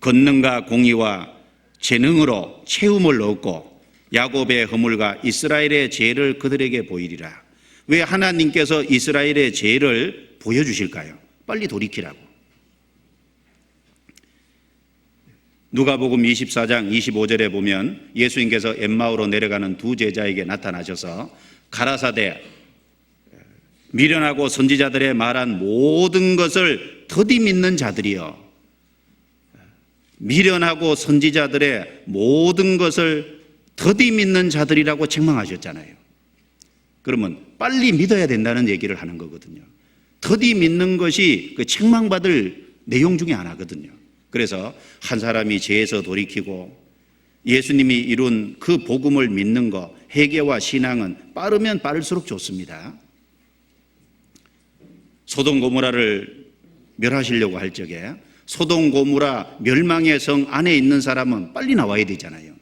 권능과 공의와 재능으로 채움을 얻고 야곱의 허물과 이스라엘의 죄를 그들에게 보이리라. 왜 하나님께서 이스라엘의 죄를 보여주실까요? 빨리 돌이키라고. 누가복음 24장 25절에 보면 예수님께서 엠마오로 내려가는 두 제자에게 나타나셔서 가라사대 미련하고 선지자들의 말한 모든 것을 더디 믿는 자들이여, 미련하고 선지자들의 모든 것을 더디 믿는 자들이라고 책망하셨잖아요. 그러면 빨리 믿어야 된다는 얘기를 하는 거거든요. 더디 믿는 것이 그 책망받을 내용 중에 하나거든요. 그래서 한 사람이 죄에서 돌이키고 예수님이 이룬 그 복음을 믿는 것, 회개와 신앙은 빠르면 빠를수록 좋습니다. 소돔 고모라를 멸하시려고 할 적에 소돔 고모라 멸망의 성 안에 있는 사람은 빨리 나와야 되잖아요.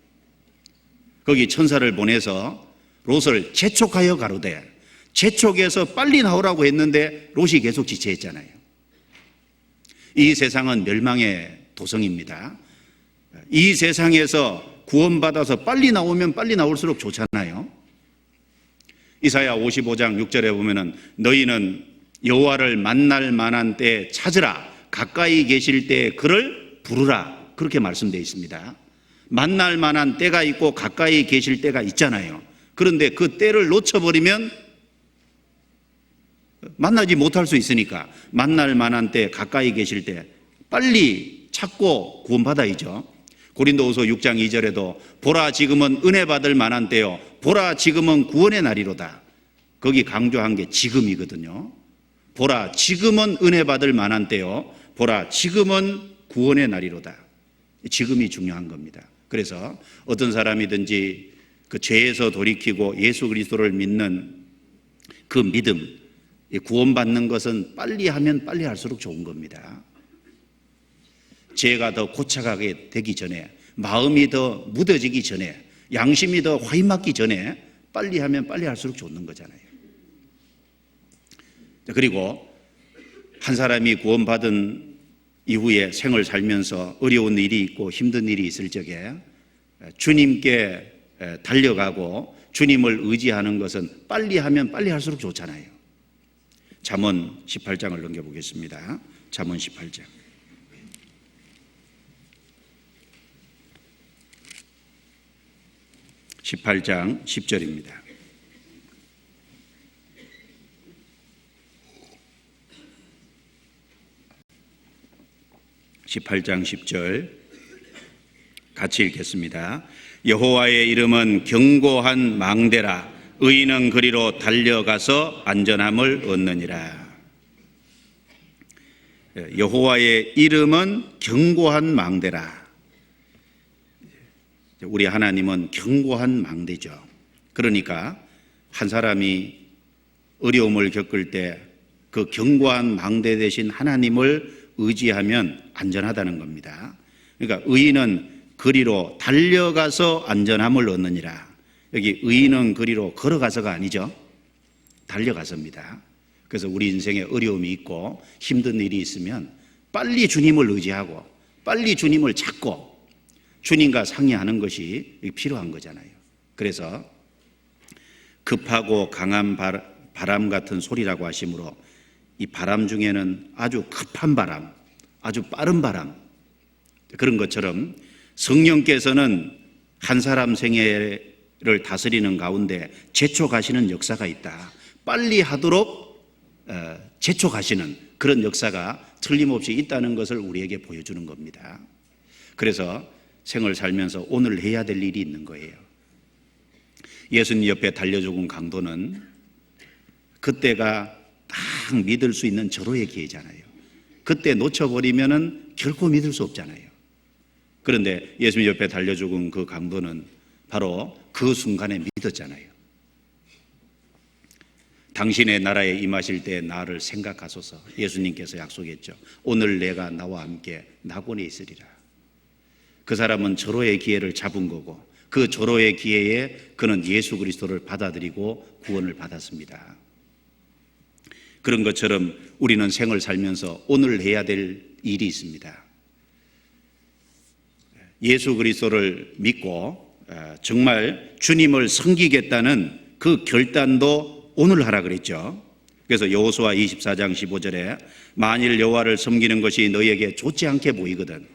거기 천사를 보내서 롯을 재촉하여 가로되, 재촉해서 빨리 나오라고 했는데 롯이 계속 지체했잖아요. 이 세상은 멸망의 도성입니다. 이 세상에서 구원받아서 빨리 나오면 빨리 나올수록 좋잖아요. 이사야 55장 6절에 보면은 너희는 여호와를 만날 만한 때 찾으라, 가까이 계실 때 그를 부르라, 그렇게 말씀되어 있습니다. 만날 만한 때가 있고 가까이 계실 때가 있잖아요. 그런데 그 때를 놓쳐버리면 만나지 못할 수 있으니까 만날 만한 때, 가까이 계실 때 빨리 찾고 구원받아야죠. 고린도후서 6장 2절에도 보라 지금은 은혜 받을 만한 때요, 보라 지금은 구원의 날이로다. 거기 강조한 게 지금이거든요. 보라 지금은 은혜 받을 만한 때요, 보라 지금은 구원의 날이로다. 지금이 중요한 겁니다. 그래서 어떤 사람이든지 그 죄에서 돌이키고 예수 그리스도를 믿는 그 믿음, 구원받는 것은 빨리 하면 빨리 할수록 좋은 겁니다. 죄가 더 고착하게 되기 전에, 마음이 더 무뎌지기 전에, 양심이 더 화인맞기 전에 빨리 하면 빨리 할수록 좋는 거잖아요. 그리고 한 사람이 구원받은 이후에 생을 살면서 어려운 일이 있고 힘든 일이 있을 적에 주님께 달려가고 주님을 의지하는 것은 빨리 하면 빨리 할수록 좋잖아요. 잠언 18장을 넘겨보겠습니다. 잠언 18장. 18장 10절입니다. 18장 10절 같이 읽겠습니다. 여호와의 이름은 견고한 망대라, 의인은 그리로 달려가서 안전함을 얻느니라. 여호와의 이름은 견고한 망대라. 우리 하나님은 견고한 망대죠. 그러니까 한 사람이 어려움을 겪을 때 그 견고한 망대 대신 하나님을 의지하면 안전하다는 겁니다. 그러니까 의인은 그리로 달려가서 안전함을 얻느니라. 여기 의인은 그리로 걸어가서가 아니죠. 달려가서입니다. 그래서 우리 인생에 어려움이 있고 힘든 일이 있으면 빨리 주님을 의지하고 빨리 주님을 찾고 주님과 상의하는 것이 필요한 거잖아요. 그래서 급하고 강한 바람 같은 소리라고 하시므로 이 바람 중에는 아주 급한 바람, 아주 빠른 바람, 그런 것처럼 성령께서는 한 사람 생애를 다스리는 가운데 재촉하시는 역사가 있다. 빨리 하도록 재촉하시는 그런 역사가 틀림없이 있다는 것을 우리에게 보여주는 겁니다. 그래서 생을 살면서 오늘 해야 될 일이 있는 거예요. 예수님 옆에 달려 죽은 강도는 그때가 딱 믿을 수 있는 절호의 기회잖아요. 그때 놓쳐버리면은 결코 믿을 수 없잖아요. 그런데 예수님 옆에 달려 죽은 그 강도는 바로 그 순간에 믿었잖아요. 당신의 나라에 임하실 때 나를 생각하소서. 예수님께서 약속했죠. 오늘 내가 나와 함께 낙원에 있으리라. 그 사람은 절호의 기회를 잡은 거고 그 절호의 기회에 그는 예수 그리스도를 받아들이고 구원을 받았습니다. 그런 것처럼 우리는 생을 살면서 오늘 해야 될 일이 있습니다. 예수 그리스도를 믿고 정말 주님을 섬기겠다는 그 결단도 오늘 하라 그랬죠. 그래서 여호수아 24장 15절에 만일 여호와를 섬기는 것이 너희에게 좋지 않게 보이거든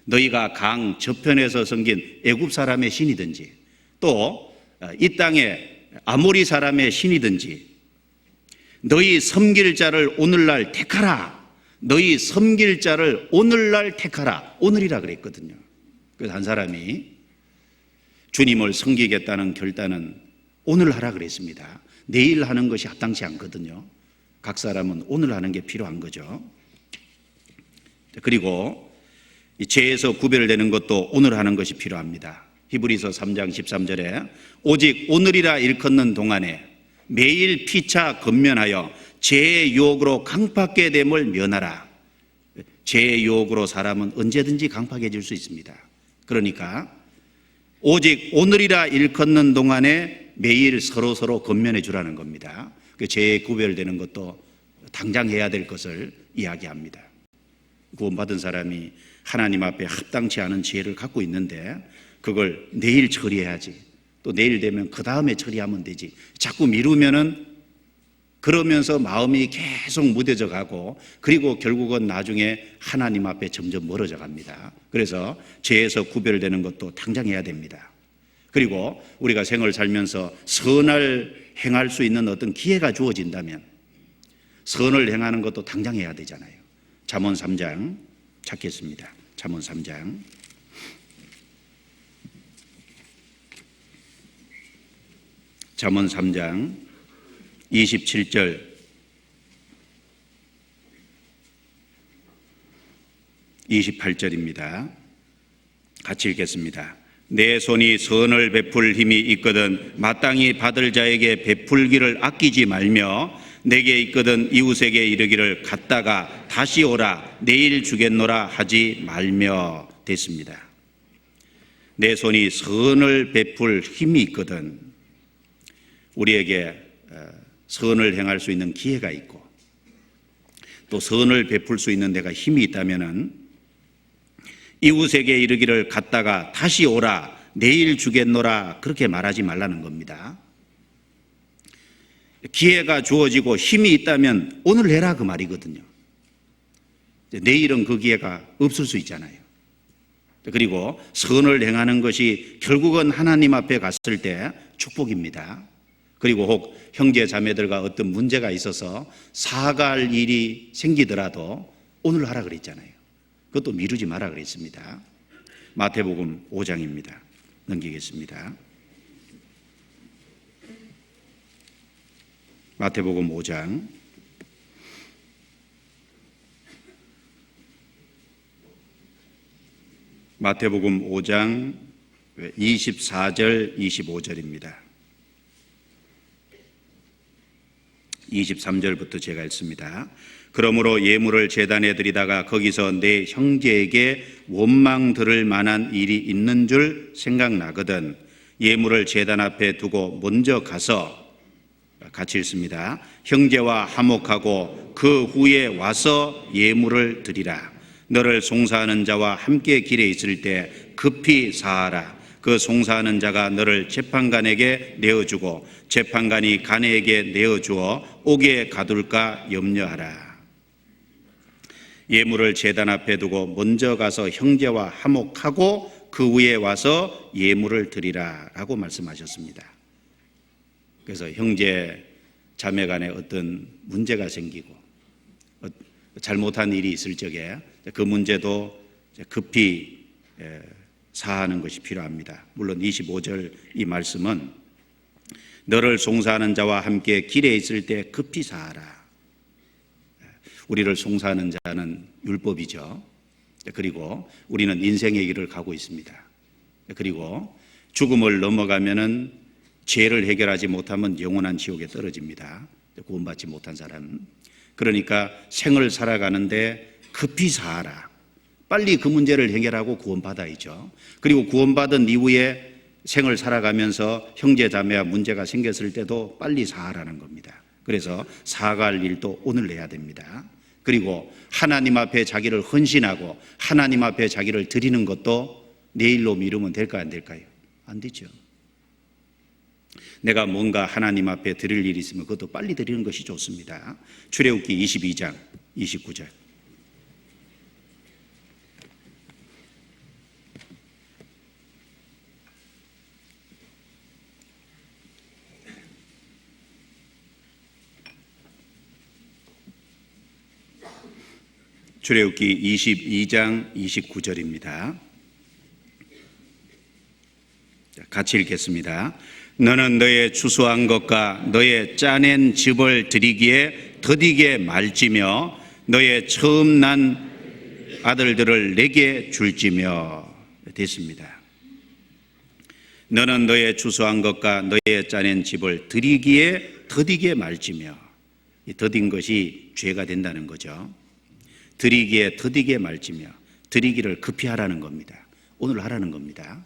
너희가 강 저편에서 섬긴 애굽 사람의 신이든지 또 이 땅에 아모리 사람의 신이든지 너희 섬길 자를 오늘날 택하라. 너희 섬길 자를 오늘날 택하라. 오늘이라 그랬거든요. 그래서 한 사람이 주님을 섬기겠다는 결단은 오늘 하라 그랬습니다. 내일 하는 것이 합당치 않거든요. 각 사람은 오늘 하는 게 필요한 거죠. 그리고 죄에서 구별되는 것도 오늘 하는 것이 필요합니다. 히브리서 3장 13절에 오직 오늘이라 일컫는 동안에 매일 피차 건면하여 죄의 유혹으로 강팍게 됨을 면하라. 죄의 유혹으로 사람은 언제든지 강팍해질 수 있습니다. 그러니까 오직 오늘이라 일컫는 동안에 매일 서로 건면해 주라는 겁니다. 그 죄에 구별되는 것도 당장 해야 될 것을 이야기합니다. 구원받은 사람이 하나님 앞에 합당치 않은 죄를 갖고 있는데 그걸 내일 처리해야지, 또 내일 되면 그 다음에 처리하면 되지, 자꾸 미루면은 그러면서 마음이 계속 무뎌져 가고, 그리고 결국은 나중에 하나님 앞에 점점 멀어져 갑니다. 그래서 죄에서 구별되는 것도 당장 해야 됩니다. 그리고 우리가 생을 살면서 선을 행할 수 있는 어떤 기회가 주어진다면 선을 행하는 것도 당장 해야 되잖아요. 잠언 3장 찾겠습니다. 잠언 3장. 잠언 3장 27절, 28절입니다. 같이 읽겠습니다. 내 손이 선을 베풀 힘이 있거든 마땅히 받을 자에게 베풀기를 아끼지 말며 내게 있거든 이웃에게 이르기를 갔다가 다시 오라 내일 주겠노라 하지 말며 됐습니다. 내 손이 선을 베풀 힘이 있거든, 우리에게 선을 행할 수 있는 기회가 있고 또 선을 베풀 수 있는 데가 힘이 있다면은 이웃에게 이르기를 갔다가 다시 오라 내일 주겠노라 그렇게 말하지 말라는 겁니다. 기회가 주어지고 힘이 있다면 오늘 해라 그 말이거든요. 내일은 그 기회가 없을 수 있잖아요. 그리고 선을 행하는 것이 결국은 하나님 앞에 갔을 때 축복입니다. 그리고 혹 형제 자매들과 어떤 문제가 있어서 사과할 일이 생기더라도 오늘 하라 그랬잖아요. 그것도 미루지 마라 그랬습니다. 마태복음 5장입니다. 넘기겠습니다. 마태복음 5장 마태복음 5장 24절 25절입니다. 23절부터 제가 읽습니다. 그러므로 예물을 제단에 드리다가 거기서 내 형제에게 원망 들을 만한 일이 있는 줄 생각나거든 예물을 제단 앞에 두고 먼저 가서, 같이 읽습니다. 형제와 화목하고 그 후에 와서 예물을 드리라. 너를 송사하는 자와 함께 길에 있을 때 급히 사하라. 그 송사하는 자가 너를 재판관에게 내어주고 재판관이 간에게 내어주어 옥에 가둘까 염려하라. 예물을 제단 앞에 두고 먼저 가서 형제와 화목하고 그 후에 와서 예물을 드리라 라고 말씀하셨습니다. 그래서 형제 자매 간에 어떤 문제가 생기고 잘못한 일이 있을 적에 그 문제도 급히 사하는 것이 필요합니다. 물론 25절 이 말씀은 너를 송사하는 자와 함께 길에 있을 때 급히 사하라. 우리를 송사하는 자는 율법이죠. 그리고 우리는 인생의 길을 가고 있습니다. 그리고 죽음을 넘어가면은 죄를 해결하지 못하면 영원한 지옥에 떨어집니다. 구원받지 못한 사람은. 그러니까 생을 살아가는데 급히 사하라. 빨리 그 문제를 해결하고 구원받아야죠. 그리고 구원받은 이후에 생을 살아가면서 형제 자매와 문제가 생겼을 때도 빨리 사하라는 겁니다. 그래서 사과할 일도 오늘 해야 됩니다. 그리고 하나님 앞에 자기를 헌신하고 하나님 앞에 자기를 드리는 것도 내일로 미루면 될까요, 안 될까요? 안 되죠. 내가 뭔가 하나님 앞에 드릴 일이 있으면 그것도 빨리 드리는 것이 좋습니다. 출애굽기 22장 29절. 출애굽기 22장 29절입니다. 같이 읽겠습니다. 너는 너의 추수한 것과 너의 짜낸 즙을 드리기에 더디게 말지며 너의 처음 난 아들들을 내게 줄지며 됐습니다. 너는 너의 추수한 것과 너의 짜낸 즙을 드리기에 더디게 말지며, 이 더딘 것이 죄가 된다는 거죠. 드리기에 더디게 말지며 드리기를 급히 하라는 겁니다. 오늘 하라는 겁니다.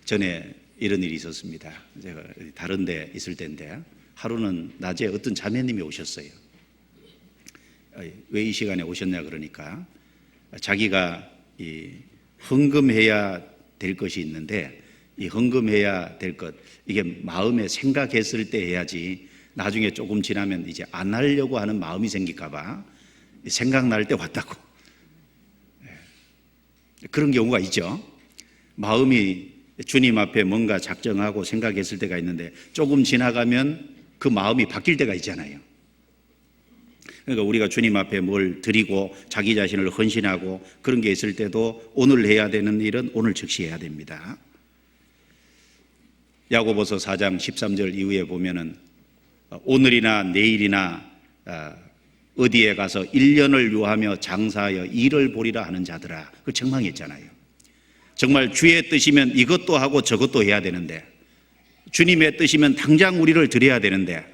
전에 이런 일이 있었습니다. 제가 다른 데 있을 때인데 하루는 낮에 어떤 자매님이 오셨어요. 왜 이 시간에 오셨냐 그러니까 자기가 헌금해야 될 것이 있는데 이 헌금해야 될 것 이게 마음에 생각했을 때 해야지 나중에 조금 지나면 이제 안 하려고 하는 마음이 생길까 봐 생각날 때 왔다고. 그런 경우가 있죠. 마음이 주님 앞에 뭔가 작정하고 생각했을 때가 있는데 조금 지나가면 그 마음이 바뀔 때가 있잖아요. 그러니까 우리가 주님 앞에 뭘 드리고 자기 자신을 헌신하고 그런 게 있을 때도 오늘 해야 되는 일은 오늘 즉시 해야 됩니다. 야고보서 4장 13절 이후에 보면은 오늘이나 내일이나 어디에 가서 1년을 유하며 장사하여 일을 보리라 하는 자들아, 그 책망했잖아요. 정말 주의 뜻이면 이것도 하고 저것도 해야 되는데 주님의 뜻이면 당장 우리를 드려야 되는데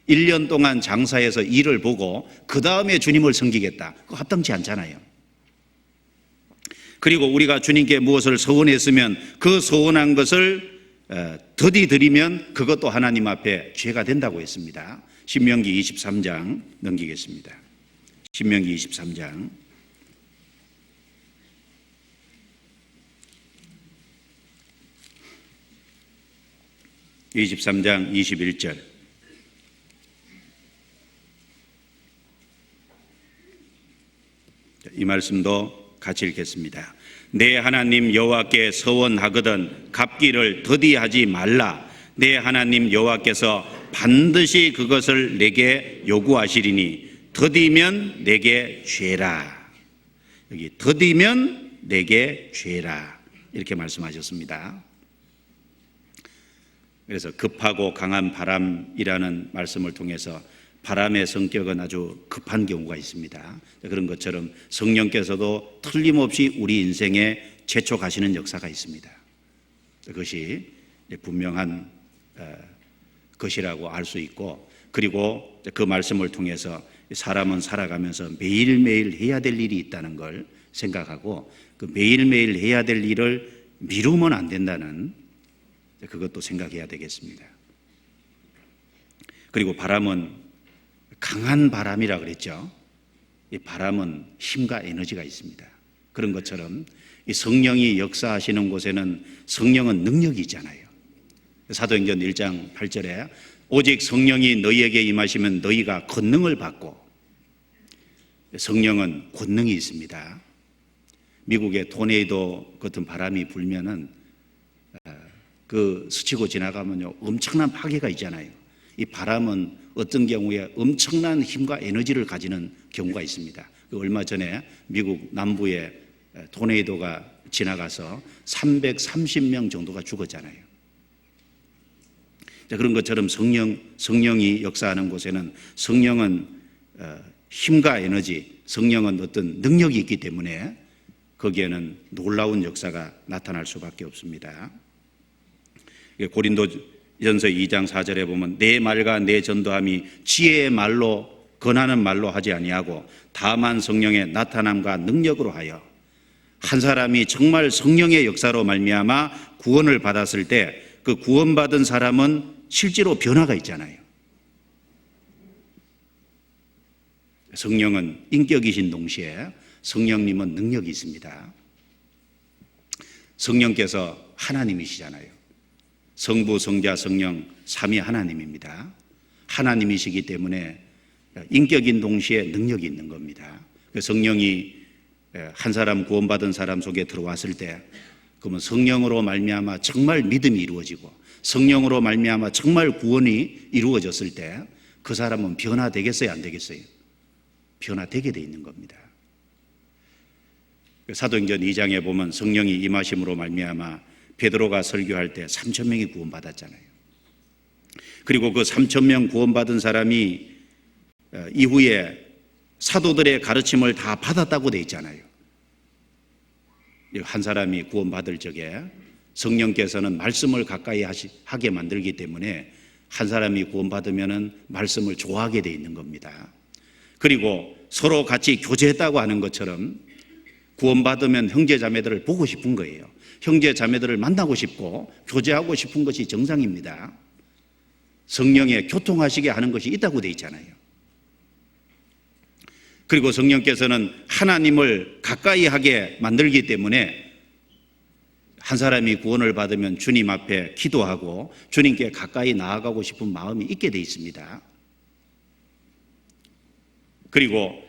1년 동안 장사해서 일을 보고 그 다음에 주님을 섬기겠다, 그거 합당치 않잖아요. 그리고 우리가 주님께 무엇을 서원했으면 그 서원한 것을 더디 드리면 그것도 하나님 앞에 죄가 된다고 했습니다. 신명기 23장 넘기겠습니다. 신명기 23장 21절 이 말씀도 같이 읽겠습니다. 내 하나님 여호와께 서원하거든 갚기를 더디하지 말라. 내 하나님 여호와께서 반드시 그것을 내게 요구하시리니 더디면 내게 죄라. 여기 더디면 내게 죄라 이렇게 말씀하셨습니다. 그래서 급하고 강한 바람이라는 말씀을 통해서 바람의 성격은 아주 급한 경우가 있습니다. 그런 것처럼 성령께서도 틀림없이 우리 인생에 재촉하시는 역사가 있습니다. 그것이 분명한 것이라고 알 수 있고, 그리고 그 말씀을 통해서 사람은 살아가면서 매일매일 해야 될 일이 있다는 걸 생각하고 그 매일매일 해야 될 일을 미루면 안 된다는 그것도 생각해야 되겠습니다. 그리고 바람은 강한 바람이라 그랬죠. 이 바람은 힘과 에너지가 있습니다. 그런 것처럼 이 성령이 역사하시는 곳에는 성령은 능력이 있잖아요. 사도행전 1장 8절에 오직 성령이 너희에게 임하시면 너희가 권능을 받고, 성령은 권능이 있습니다. 미국의 토네이도 같은 바람이 불면은 그 스치고 지나가면요 엄청난 파괴가 있잖아요. 이 바람은 어떤 경우에 엄청난 힘과 에너지를 가지는 경우가 있습니다. 얼마 전에 미국 남부에 토네이도가 지나가서 330명 정도가 죽었잖아요. 그런 것처럼 성령이 역사하는 곳에는 성령은 힘과 에너지, 성령은 어떤 능력이 있기 때문에 거기에는 놀라운 역사가 나타날 수밖에 없습니다. 고린도전서 2장 4절에 보면 내 말과 내 전도함이 지혜의 말로 권하는 말로 하지 아니하고 다만 성령의 나타남과 능력으로 하여, 한 사람이 정말 성령의 역사로 말미암아 구원을 받았을 때 그 구원받은 사람은 실제로 변화가 있잖아요. 성령은 인격이신 동시에 성령님은 능력이 있습니다. 성령께서 하나님이시잖아요. 성부, 성자, 성령 삼위 하나님입니다. 하나님이시기 때문에 인격인 동시에 능력이 있는 겁니다. 성령이 한 사람 구원받은 사람 속에 들어왔을 때 그러면 성령으로 말미암아 정말 믿음이 이루어지고 성령으로 말미암아 정말 구원이 이루어졌을 때 그 사람은 변화되겠어요, 안 되겠어요? 변화되게 돼 있는 겁니다. 사도행전 2장에 보면 성령이 임하심으로 말미암아 베드로가 설교할 때 3,000명이 구원받았잖아요. 그리고 그 3,000명 구원받은 사람이 이후에 사도들의 가르침을 다 받았다고 돼 있잖아요. 한 사람이 구원받을 적에 성령께서는 말씀을 가까이 하게 만들기 때문에 한 사람이 구원받으면 말씀을 좋아하게 돼 있는 겁니다. 그리고 서로 같이 교제했다고 하는 것처럼 구원받으면 형제자매들을 보고 싶은 거예요. 형제자매들을 만나고 싶고 교제하고 싶은 것이 정상입니다. 성령의 교통하시게 하는 것이 있다고 되어 있잖아요. 그리고 성령께서는 하나님을 가까이 하게 만들기 때문에 한 사람이 구원을 받으면 주님 앞에 기도하고 주님께 가까이 나아가고 싶은 마음이 있게 되어 있습니다. 그리고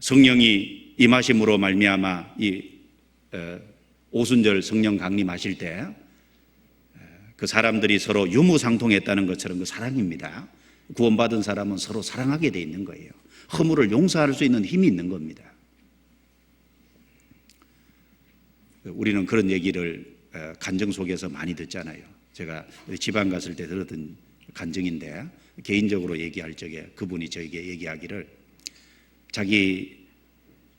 성령이 임하심으로 말미암아 이 오순절 성령 강림하실 때 그 사람들이 서로 유무상통했다는 것처럼 그 사랑입니다. 구원받은 사람은 서로 사랑하게 돼 있는 거예요. 허물을 용서할 수 있는 힘이 있는 겁니다. 우리는 그런 얘기를 간증 속에서 많이 듣잖아요. 제가 지방 갔을 때 들었던 간증인데 개인적으로 얘기할 적에 그분이 저에게 얘기하기를 자기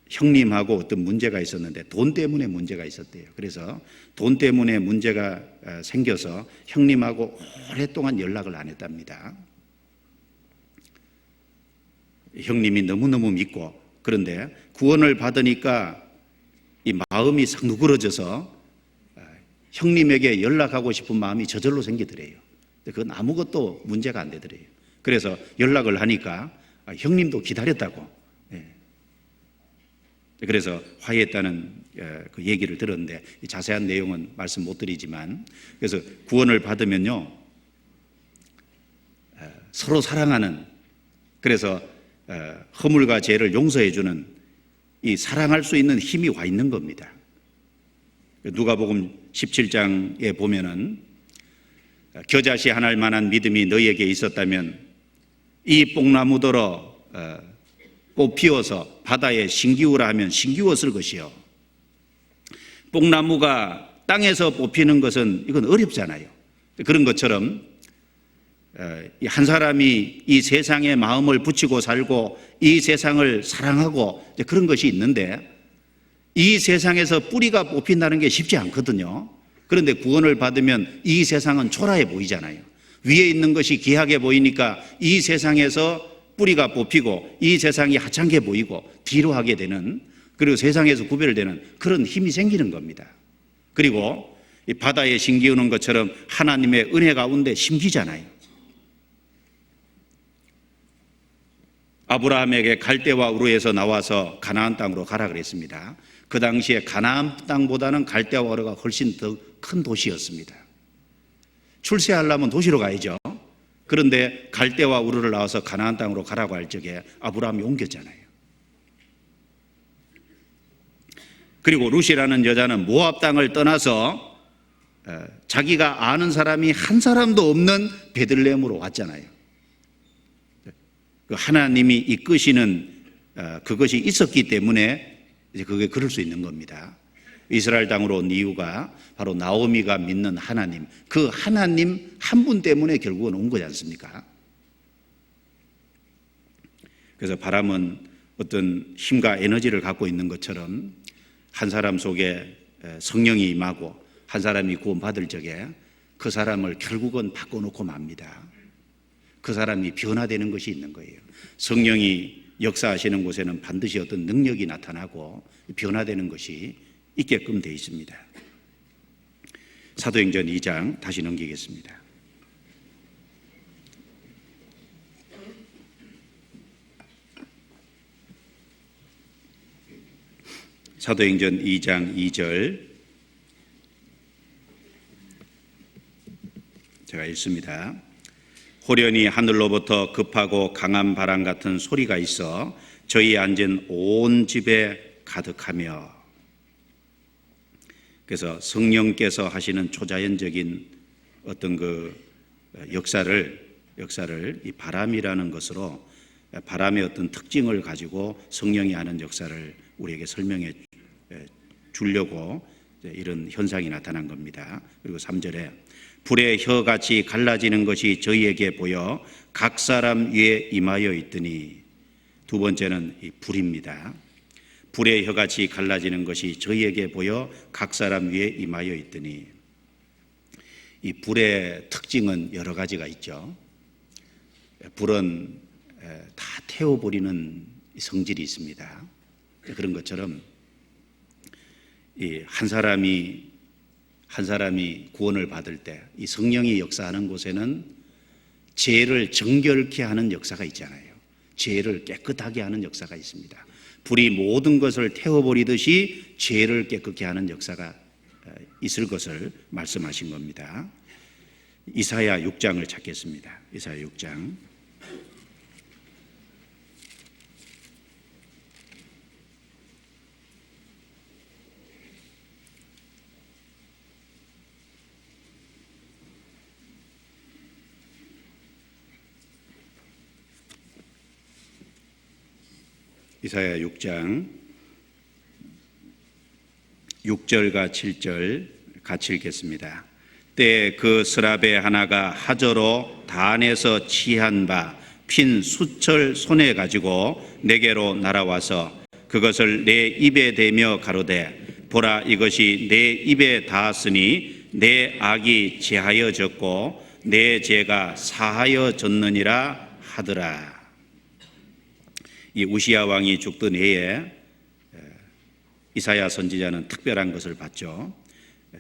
형님하고 어떤 문제가 있었는데 돈 때문에 문제가 있었대요. 그래서 돈 때문에 문제가 생겨서 형님하고 오랫동안 연락을 안 했답니다. 형님이 너무너무 믿고, 그런데 구원을 받으니까 이 마음이 싹 누그러져서 형님에게 연락하고 싶은 마음이 저절로 생기더래요. 그건 아무것도 문제가 안 되더래요. 그래서 연락을 하니까 형님도 기다렸다고. 그래서 화해했다는 그 얘기를 들었는데 자세한 내용은 말씀 못 드리지만, 그래서 구원을 받으면요 서로 사랑하는, 그래서 허물과 죄를 용서해 주는 이 사랑할 수 있는 힘이 와 있는 겁니다. 누가복음 17장에 보면은 겨자씨 하나일 만한 믿음이 너희에게 있었다면 이 뽕나무더러 꽃피워서 바다에 심기우라 하면 심기웠을 것이요. 뽕나무가 땅에서 뽑히는 것은 이건 어렵잖아요. 그런 것처럼 한 사람이 이 세상에 마음을 붙이고 살고 이 세상을 사랑하고 그런 것이 있는데 이 세상에서 뿌리가 뽑힌다는 게 쉽지 않거든요. 그런데 구원을 받으면 이 세상은 초라해 보이잖아요. 위에 있는 것이 귀하게 보이니까 이 세상에서 뿌리가 뽑히고 이 세상이 하찮게 보이고 뒤로 하게 되는, 그리고 세상에서 구별되는 그런 힘이 생기는 겁니다. 그리고 이 바다에 심기우는 것처럼 하나님의 은혜 가운데 심기잖아요. 아브라함에게 갈대와 우르에서 나와서 가나안 땅으로 가라 그랬습니다. 그 당시에 가나안 땅보다는 갈대와 우르가 훨씬 더 큰 도시였습니다. 출세하려면 도시로 가야죠. 그런데 갈대와 우르를 나와서 가나안 땅으로 가라고 할 적에 아브라함이 옮겼잖아요. 그리고 룻이라는 여자는 모압 땅을 떠나서 자기가 아는 사람이 한 사람도 없는 베들레헴으로 왔잖아요. 그 하나님이 이끄시는 그것이 있었기 때문에 이제 그게 그럴 수 있는 겁니다. 이스라엘 땅으로 온 이유가 바로 나오미가 믿는 하나님, 그 하나님 한 분 때문에 결국은 온 거지 않습니까? 그래서 바람은 어떤 힘과 에너지를 갖고 있는 것처럼 한 사람 속에 성령이 임하고 한 사람이 구원받을 적에 그 사람을 결국은 바꿔놓고 맙니다. 그 사람이 변화되는 것이 있는 거예요. 성령이 역사하시는 곳에는 반드시 어떤 능력이 나타나고 변화되는 것이 있게끔 되어 있습니다. 사도행전 2장 다시 넘기겠습니다. 사도행전 2장 2절 제가 읽습니다. 호련히 하늘로부터 급하고 강한 바람 같은 소리가 있어 저희 앉은 온 집에 가득하며, 그래서 성령께서 하시는 초자연적인 어떤 그 역사를 이 바람이라는 것으로 바람의 어떤 특징을 가지고 성령이 하는 역사를 우리에게 설명해 주려고 이런 현상이 나타난 겁니다. 그리고 3절에 불의 혀같이 갈라지는 것이 저희에게 보여 각 사람 위에 임하여 있더니, 두 번째는 이 불입니다. 불의 혀같이 갈라지는 것이 저희에게 보여 각 사람 위에 임하여 있더니, 이 불의 특징은 여러 가지가 있죠. 불은 다 태워버리는 성질이 있습니다. 그런 것처럼 한 사람이 구원을 받을 때 이 성령이 역사하는 곳에는 죄를 정결케 하는 역사가 있잖아요. 죄를 깨끗하게 하는 역사가 있습니다. 불이 모든 것을 태워버리듯이 죄를 깨끗게 하는 역사가 있을 것을 말씀하신 겁니다. 이사야 6장을 찾겠습니다. 이사야 6장. 이사야 6장 6절과 7절 같이 읽겠습니다. 때 그 스라베 하나가 하저로 단에서 취한 바 핀 수철 손에 가지고 내게로 날아와서 그것을 내 입에 대며 가로되 보라 이것이 내 입에 닿았으니 내 악이 제하여졌고 내 죄가 사하여졌느니라 하더라. 이 우시야 왕이 죽던 해에 이사야 선지자는 특별한 것을 봤죠.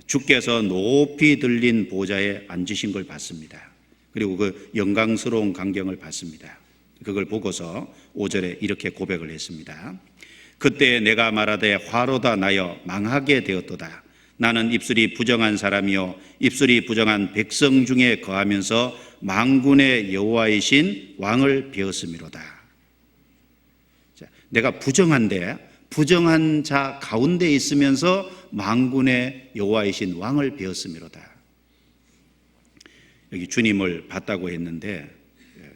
주께서 높이 들린 보좌에 앉으신 걸 봤습니다. 그리고 그 영광스러운 광경을 봤습니다. 그걸 보고서 5절에 이렇게 고백을 했습니다. 그때 내가 말하되 화로다 나여 망하게 되었도다. 나는 입술이 부정한 사람이요 입술이 부정한 백성 중에 거하면서 만군의 여호와이신 왕을 배웠음이로다. 내가 부정한 자 가운데 있으면서 만군의 여호와이신 왕을 배웠음이로다. 여기 주님을 봤다고 했는데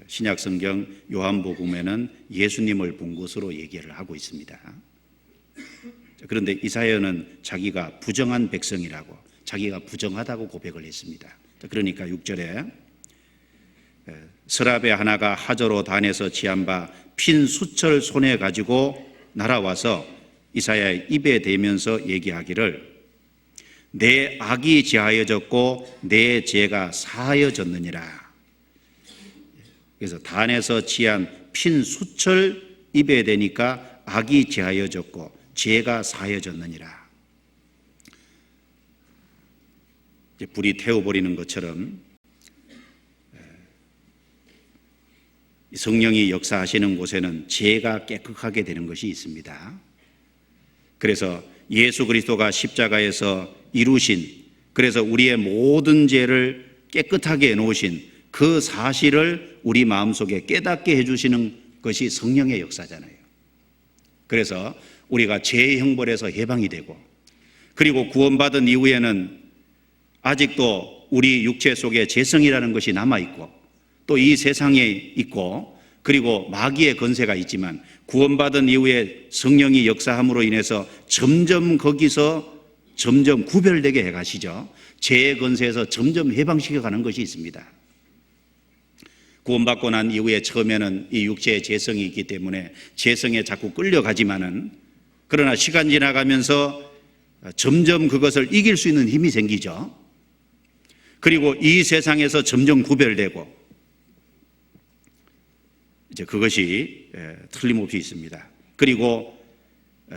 신약성경 요한복음에는 예수님을 본 것으로 얘기를 하고 있습니다. 그런데 이사야는 자기가 부정한 백성이라고, 자기가 부정하다고 고백을 했습니다. 그러니까 6절에 스라베 하나가 하저로 단에서 취한 바 핀 수철 손에 가지고 날아와서 이사야의 입에 대면서 얘기하기를 내 악이 제하여졌고 내 죄가 사하여졌느니라. 그래서 단에서 취한 핀 수철 입에 대니까 악이 제하여졌고 죄가 사하여졌느니라. 이제 불이 태워버리는 것처럼 성령이 역사하시는 곳에는 죄가 깨끗하게 되는 것이 있습니다. 그래서 예수 그리스도가 십자가에서 이루신, 그래서 우리의 모든 죄를 깨끗하게 해놓으신 그 사실을 우리 마음속에 깨닫게 해주시는 것이 성령의 역사잖아요. 그래서 우리가 죄의 형벌에서 해방이 되고, 그리고 구원받은 이후에는 아직도 우리 육체 속에 죄성이라는 것이 남아있고 또 이 세상에 있고 그리고 마귀의 건세가 있지만 구원받은 이후에 성령이 역사함으로 인해서 점점 거기서 점점 구별되게 해가시죠. 죄의 건세에서 점점 해방시켜 가는 것이 있습니다. 구원받고 난 이후에 처음에는 이 육체의 죄성이 있기 때문에 죄성에 자꾸 끌려가지만은 그러나 시간 지나가면서 점점 그것을 이길 수 있는 힘이 생기죠. 그리고 이 세상에서 점점 구별되고 이제 그것이 틀림없이 있습니다. 그리고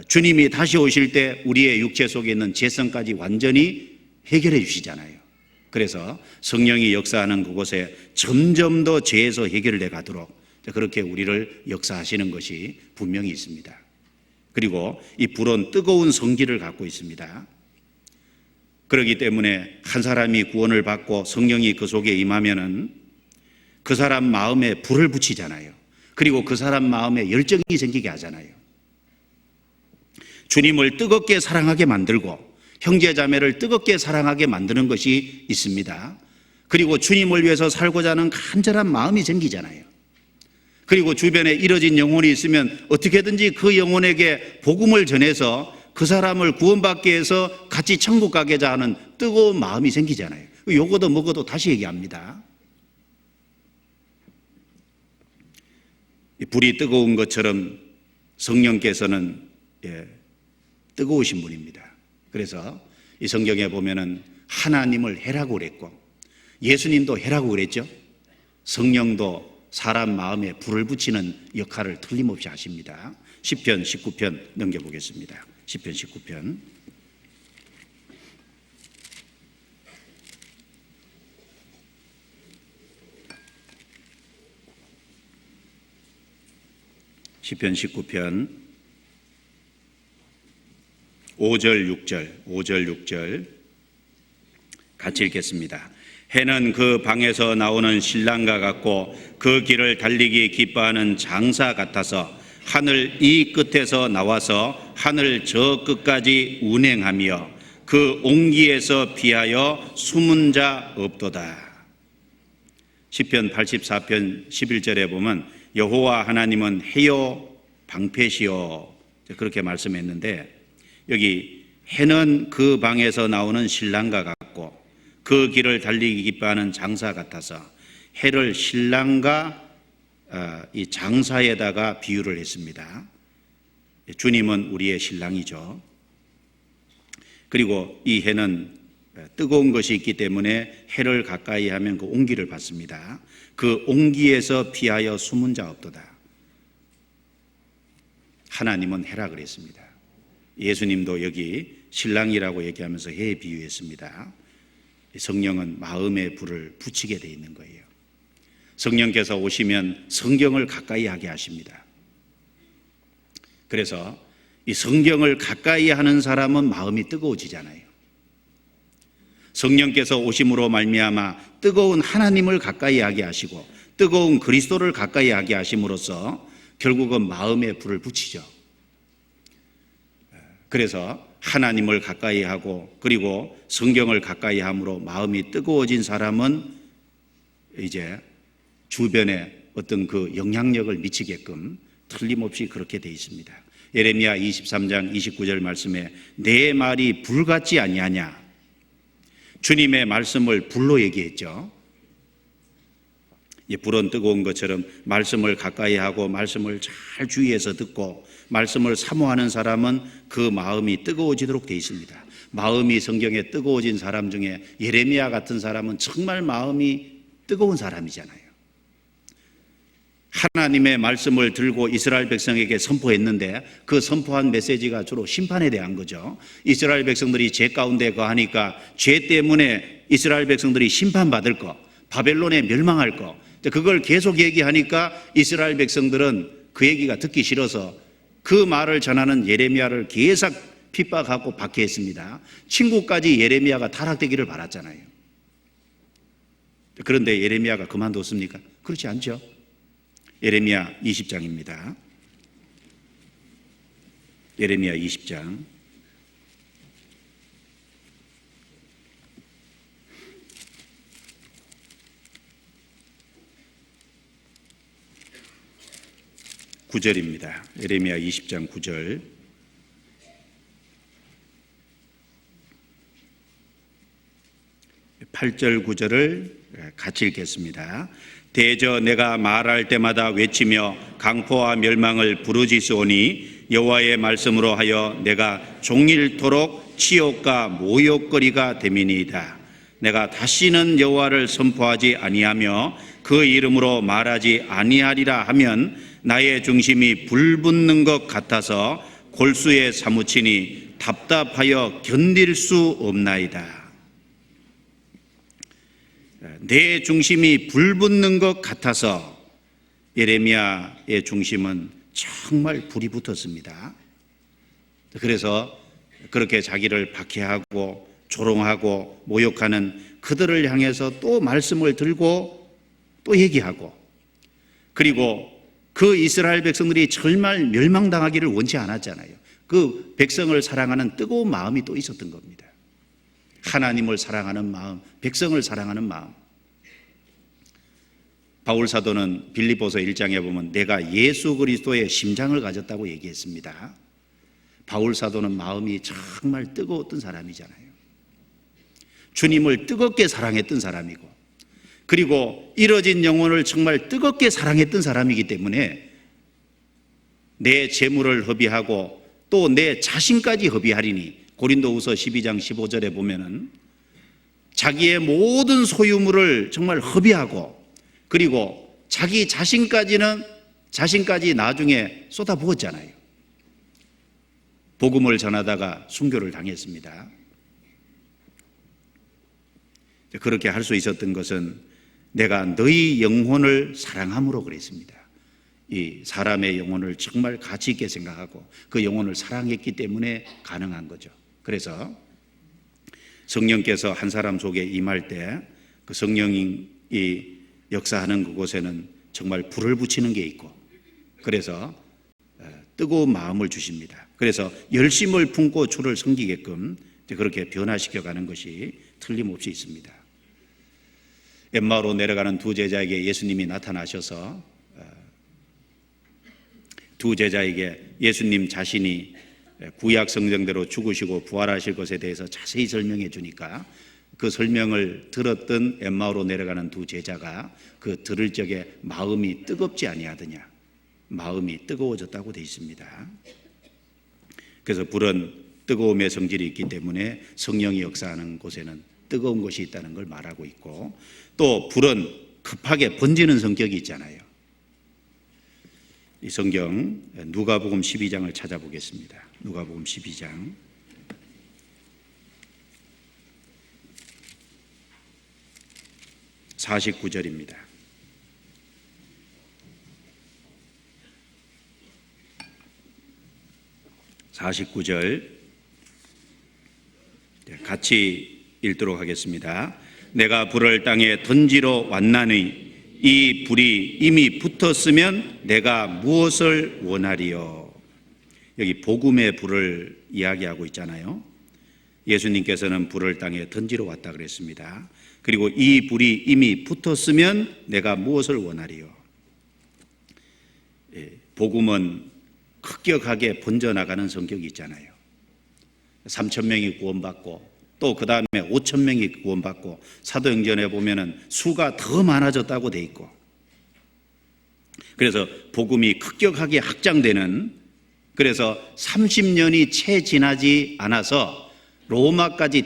주님이 다시 오실 때 우리의 육체 속에 있는 죄성까지 완전히 해결해 주시잖아요. 그래서 성령이 역사하는 그곳에 점점 더 죄에서 해결돼 가도록 그렇게 우리를 역사하시는 것이 분명히 있습니다. 그리고 이 불은 뜨거운 성질을 갖고 있습니다. 그렇기 때문에 한 사람이 구원을 받고 성령이 그 속에 임하면은 그 사람 마음에 불을 붙이잖아요. 그리고 그 사람 마음에 열정이 생기게 하잖아요. 주님을 뜨겁게 사랑하게 만들고 형제 자매를 뜨겁게 사랑하게 만드는 것이 있습니다. 그리고 주님을 위해서 살고자 하는 간절한 마음이 생기잖아요. 그리고 주변에 이뤄진 영혼이 있으면 어떻게든지 그 영혼에게 복음을 전해서 그 사람을 구원받게 해서 같이 천국 가게자 하는 뜨거운 마음이 생기잖아요. 요거도 뭐고도 다시 얘기합니다. 불이 뜨거운 것처럼 성령께서는 뜨거우신 분입니다. 그래서 이 성경에 보면은 하나님을 해라고 그랬고 예수님도 해라고 그랬죠. 성령도 사람 마음에 불을 붙이는 역할을 틀림없이 하십니다. 시편 19편 넘겨보겠습니다. 시편 19편. 시편 19편 5절 6절 같이 읽겠습니다. 해는 그 방에서 나오는 신랑과 같고 그 길을 달리기 기뻐하는 장사 같아서 하늘 이 끝에서 나와서 하늘 저 끝까지 운행하며 그 옹기에서 피하여 숨은 자 없도다. 시편 84편 11절에 보면 여호와 하나님은 해요 방패시요 그렇게 말씀했는데, 여기 해는 그 방에서 나오는 신랑과 같고 그 길을 달리기 기뻐하는 장사 같아서 해를 신랑과 이 장사에다가 비유를 했습니다. 주님은 우리의 신랑이죠. 그리고 이 해는 뜨거운 것이 있기 때문에 해를 가까이 하면 그 온기를 받습니다. 그 온기에서 피하여 숨은 자 없도다. 하나님은 해라 그랬습니다. 예수님도 여기 신랑이라고 얘기하면서 해에 비유했습니다. 성령은 마음의 불을 붙이게 돼 있는 거예요. 성령께서 오시면 성경을 가까이 하게 하십니다. 그래서 이 성경을 가까이 하는 사람은 마음이 뜨거워지잖아요. 성령께서 오심으로 말미암아 뜨거운 하나님을 가까이 하게 하시고 뜨거운 그리스도를 가까이 하게 하심으로써 결국은 마음의 불을 붙이죠. 그래서 하나님을 가까이 하고 그리고 성경을 가까이 함으로 마음이 뜨거워진 사람은 이제 주변에 어떤 그 영향력을 미치게끔 틀림없이 그렇게 돼 있습니다. 예레미야 23장 29절 말씀에 내 말이 불 같지 아니하냐. 주님의 말씀을 불로 얘기했죠. 불은 뜨거운 것처럼 말씀을 가까이 하고 말씀을 잘 주의해서 듣고 말씀을 사모하는 사람은 그 마음이 뜨거워지도록 되어 있습니다. 마음이 성경에 뜨거워진 사람 중에 예레미야 같은 사람은 정말 마음이 뜨거운 사람이잖아요. 하나님의 말씀을 들고 이스라엘 백성에게 선포했는데 그 선포한 메시지가 주로 심판에 대한 거죠. 이스라엘 백성들이 죄 가운데 거하니까 죄 때문에 이스라엘 백성들이 심판받을 거, 바벨론에 멸망할 거, 그걸 계속 얘기하니까 이스라엘 백성들은 그 얘기가 듣기 싫어서 그 말을 전하는 예레미야를 계속 핍박하고 박해했습니다. 친구까지 예레미야가 타락되기를 바랐잖아요. 그런데 예레미야가 그만뒀습니까? 그렇지 않죠. 예레미야 20장입니다. 예레미야 20장 9절입니다. 예레미야 20장 9절. (8절) 9절을 같이 읽겠습니다. 대저 내가 말할 때마다 외치며 강포와 멸망을 부르짖으오니 여호와의 말씀으로 하여 내가 종일토록 치욕과 모욕거리가 됨이니이다. 내가 다시는 여호와를 선포하지 아니하며 그 이름으로 말하지 아니하리라 하면 나의 중심이 불붙는 것 같아서 골수에 사무치니 답답하여 견딜 수 없나이다. 내 중심이 불붙는 것 같아서 예레미야의 중심은 정말 불이 붙었습니다. 그래서 그렇게 자기를 박해하고 조롱하고 모욕하는 그들을 향해서 또 말씀을 들고 또 얘기하고, 그리고 그 이스라엘 백성들이 정말 멸망당하기를 원치 않았잖아요. 그 백성을 사랑하는 뜨거운 마음이 또 있었던 겁니다. 하나님을 사랑하는 마음, 백성을 사랑하는 마음. 바울 사도는 빌립보서 1장에 보면 내가 예수 그리스도의 심장을 가졌다고 얘기했습니다. 바울 사도는 마음이 정말 뜨거웠던 사람이잖아요. 주님을 뜨겁게 사랑했던 사람이고, 그리고 잃어진 영혼을 정말 뜨겁게 사랑했던 사람이기 때문에 내 재물을 허비하고 또 내 자신까지 허비하리니, 고린도후서 12장 15절에 보면은 자기의 모든 소유물을 정말 허비하고 그리고 자기 자신까지 나중에 쏟아부었잖아요. 복음을 전하다가 순교를 당했습니다. 그렇게 할 수 있었던 것은 내가 너희 영혼을 사랑함으로 그랬습니다. 이 사람의 영혼을 정말 가치 있게 생각하고 그 영혼을 사랑했기 때문에 가능한 거죠. 그래서 성령께서 한 사람 속에 임할 때 그 성령이 역사하는 그곳에는 정말 불을 붙이는 게 있고, 그래서 뜨거운 마음을 주십니다. 그래서 열심을 품고 주를 섬기게끔 그렇게 변화시켜가는 것이 틀림없이 있습니다. 엠마오로 내려가는 두 제자에게 예수님이 나타나셔서 두 제자에게 예수님 자신이 구약 성경대로 죽으시고 부활하실 것에 대해서 자세히 설명해 주니까 그 설명을 들었던 엠마오로 내려가는 두 제자가 그 들을 적에 마음이 뜨겁지 아니하더냐, 마음이 뜨거워졌다고 되어 있습니다. 그래서 불은 뜨거움의 성질이 있기 때문에 성령이 역사하는 곳에는 뜨거운 것이 있다는 걸 말하고 있고, 또 불은 급하게 번지는 성격이 있잖아요. 이 성경 누가복음 12장을 찾아보겠습니다. 누가복음 12장 49절입니다. 같이 읽도록 하겠습니다. 내가 불을 땅에 던지러 왔나니 이 불이 이미 붙었으면 내가 무엇을 원하리요. 여기 복음의 불을 이야기하고 있잖아요. 예수님께서는 불을 땅에 던지러 왔다 그랬습니다. 그리고 이 불이 이미 붙었으면 내가 무엇을 원하리요. 복음은 급격하게 번져나가는 성격이 있잖아요. 3,000명이 구원받고 또 그 다음에 5,000명이 구원받고, 사도행전에 보면은 수가 더 많아졌다고 돼 있고, 그래서 복음이 급격하게 확장되는, 그래서 30년이 채 지나지 않아서 로마까지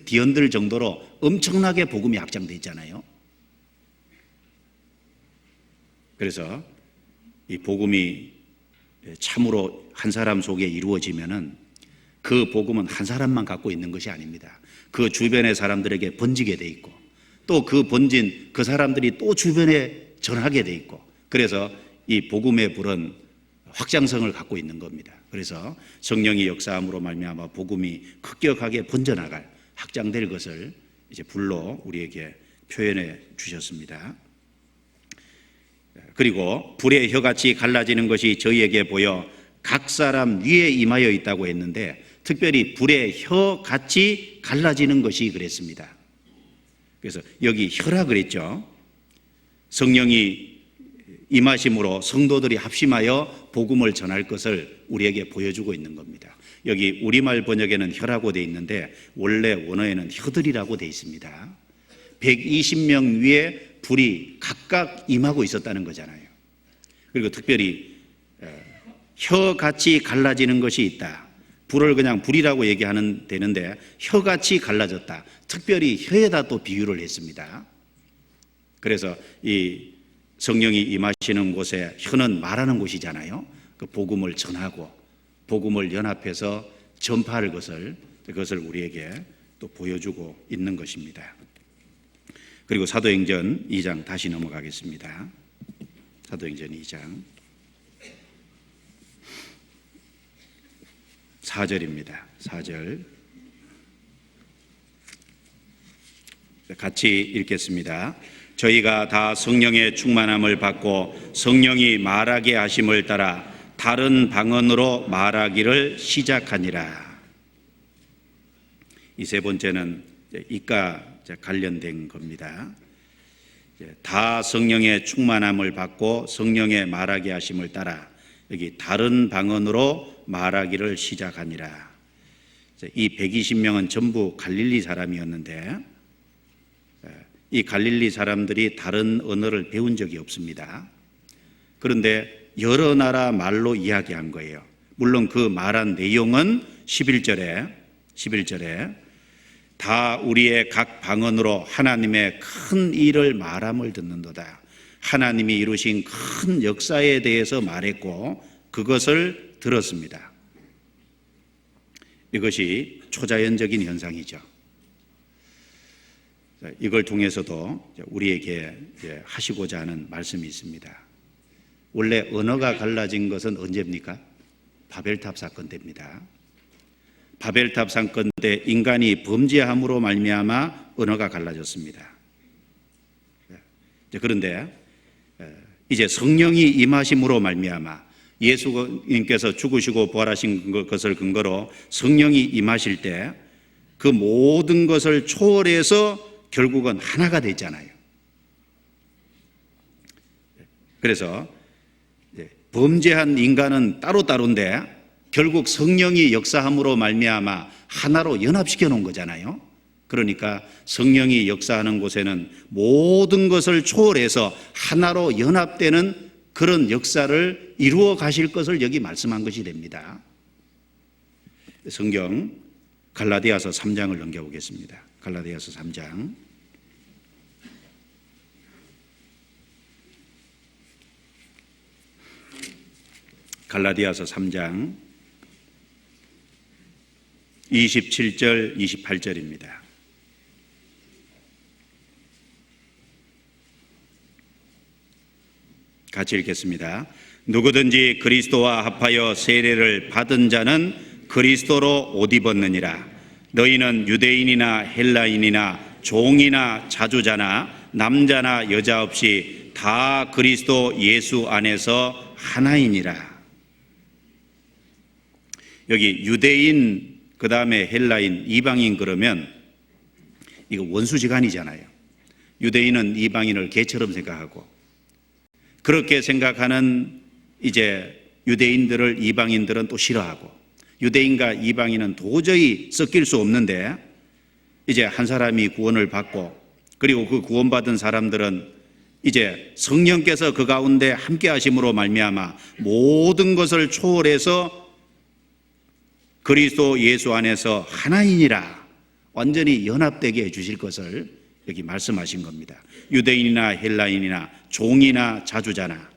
뒤흔들 정도로 엄청나게 복음이 확장돼 있잖아요. 그래서 이 복음이 참으로 한 사람 속에 이루어지면은 그 복음은 한 사람만 갖고 있는 것이 아닙니다. 그 주변의 사람들에게 번지게 돼 있고, 또 그 번진 그 사람들이 또 주변에 전하게 돼 있고, 그래서 이 복음의 불은 확장성을 갖고 있는 겁니다. 그래서 성령이 역사함으로 말미암아 복음이 급격하게 번져나갈, 확장될 것을 이제 불로 우리에게 표현해 주셨습니다. 그리고 불의 혀같이 갈라지는 것이 저희에게 보여 각 사람 위에 임하여 있다고 했는데, 특별히 불의 혀같이 갈라지는 것이 그랬습니다. 그래서 여기 혀라 그랬죠. 성령이 임하심으로 성도들이 합심하여 복음을 전할 것을 우리에게 보여주고 있는 겁니다. 여기 우리말 번역에는 혀라고 되어 있는데 원래 원어에는 혀들이라고 되어 있습니다. 120명 위에 불이 각각 임하고 있었다는 거잖아요. 그리고 특별히 혀같이 갈라지는 것이 있다. 불을 그냥 불이라고 얘기하는 되는데 혀같이 갈라졌다. 특별히 혀에다 또 비유를 했습니다. 그래서 이 성령이 임하시는 곳에 혀는 말하는 곳이잖아요. 그 복음을 전하고 복음을 연합해서 전파할 그것을 우리에게 또 보여주고 있는 것입니다. 그리고 사도행전 2장 다시 넘어가겠습니다. 사도행전 2장 4절입니다. 4절 같이 읽겠습니다. 저희가 다 성령의 충만함을 받고 성령이 말하게 하심을 따라 다른 방언으로 말하기를 시작하니라. 이 세 번째는 이과 관련된 겁니다. 다 성령의 충만함을 받고 성령의 말하게 하심을 따라 여기 다른 방언으로 말하기를 시작하니라. 이 120명은 전부 갈릴리 사람이었는데 이 갈릴리 사람들이 다른 언어를 배운 적이 없습니다. 그런데 여러 나라 말로 이야기한 거예요. 물론 그 말한 내용은 11절에 다 우리의 각 방언으로 하나님의 큰 일을 말함을 듣는도다. 하나님이 이루신 큰 역사에 대해서 말했고 그것을 들었습니다. 이것이 초자연적인 현상이죠. 이걸 통해서도 우리에게 하시고자 하는 말씀이 있습니다. 원래 언어가 갈라진 것은 언제입니까? 바벨탑 사건 때입니다. 바벨탑 사건 때 인간이 범죄함으로 말미암아 언어가 갈라졌습니다. 그런데 이제 성령이 임하심으로 말미암아 예수님께서 죽으시고 부활하신 것을 근거로 성령이 임하실 때 그 모든 것을 초월해서 결국은 하나가 됐잖아요. 그래서 범죄한 인간은 따로따로인데 결국 성령이 역사함으로 말미암아 하나로 연합시켜 놓은 거잖아요. 그러니까 성령이 역사하는 곳에는 모든 것을 초월해서 하나로 연합되는 그런 역사를 이루어 가실 것을 여기 말씀한 것이 됩니다. 성경 갈라디아서 3장을 넘겨보겠습니다. 갈라디아서 3장. 갈라디아서 3장 27절 28절입니다. 같이 읽겠습니다. 누구든지 그리스도와 합하여 세례를 받은 자는 그리스도로 옷 입었느니라. 너희는 유대인이나 헬라인이나 종이나 자주자나 남자나 여자 없이 다 그리스도 예수 안에서 하나이니라. 여기 유대인 그 다음에 헬라인 이방인 그러면 이거 원수지간이잖아요. 유대인은 이방인을 개처럼 생각하고 그렇게 생각하는 이제 유대인들을 이방인들은 또 싫어하고 유대인과 이방인은 도저히 섞일 수 없는데 이제 한 사람이 구원을 받고 그리고 그 구원받은 사람들은 이제 성령께서 그 가운데 함께 하심으로 말미암아 모든 것을 초월해서 그리스도 예수 안에서 하나이니라 완전히 연합되게 해주실 것을 여기 말씀하신 겁니다. 유대인이나 헬라인이나 종이나 자주자나.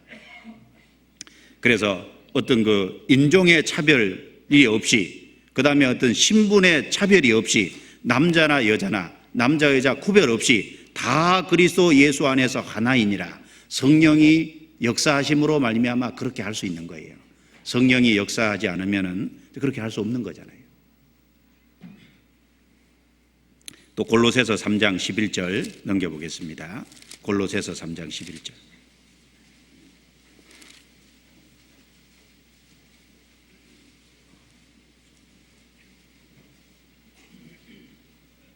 그래서 어떤 그 인종의 차별이 없이 그 다음에 어떤 신분의 차별이 없이 남자나 여자나 남자 여자 구별 없이 다 그리스도 예수 안에서 하나이니라. 성령이 역사하심으로 말미암아 그렇게 할 수 있는 거예요. 성령이 역사하지 않으면은 그렇게 할 수 없는 거잖아요. 또 골로새서 3장 11절 넘겨보겠습니다. 골로새서 3장 11절.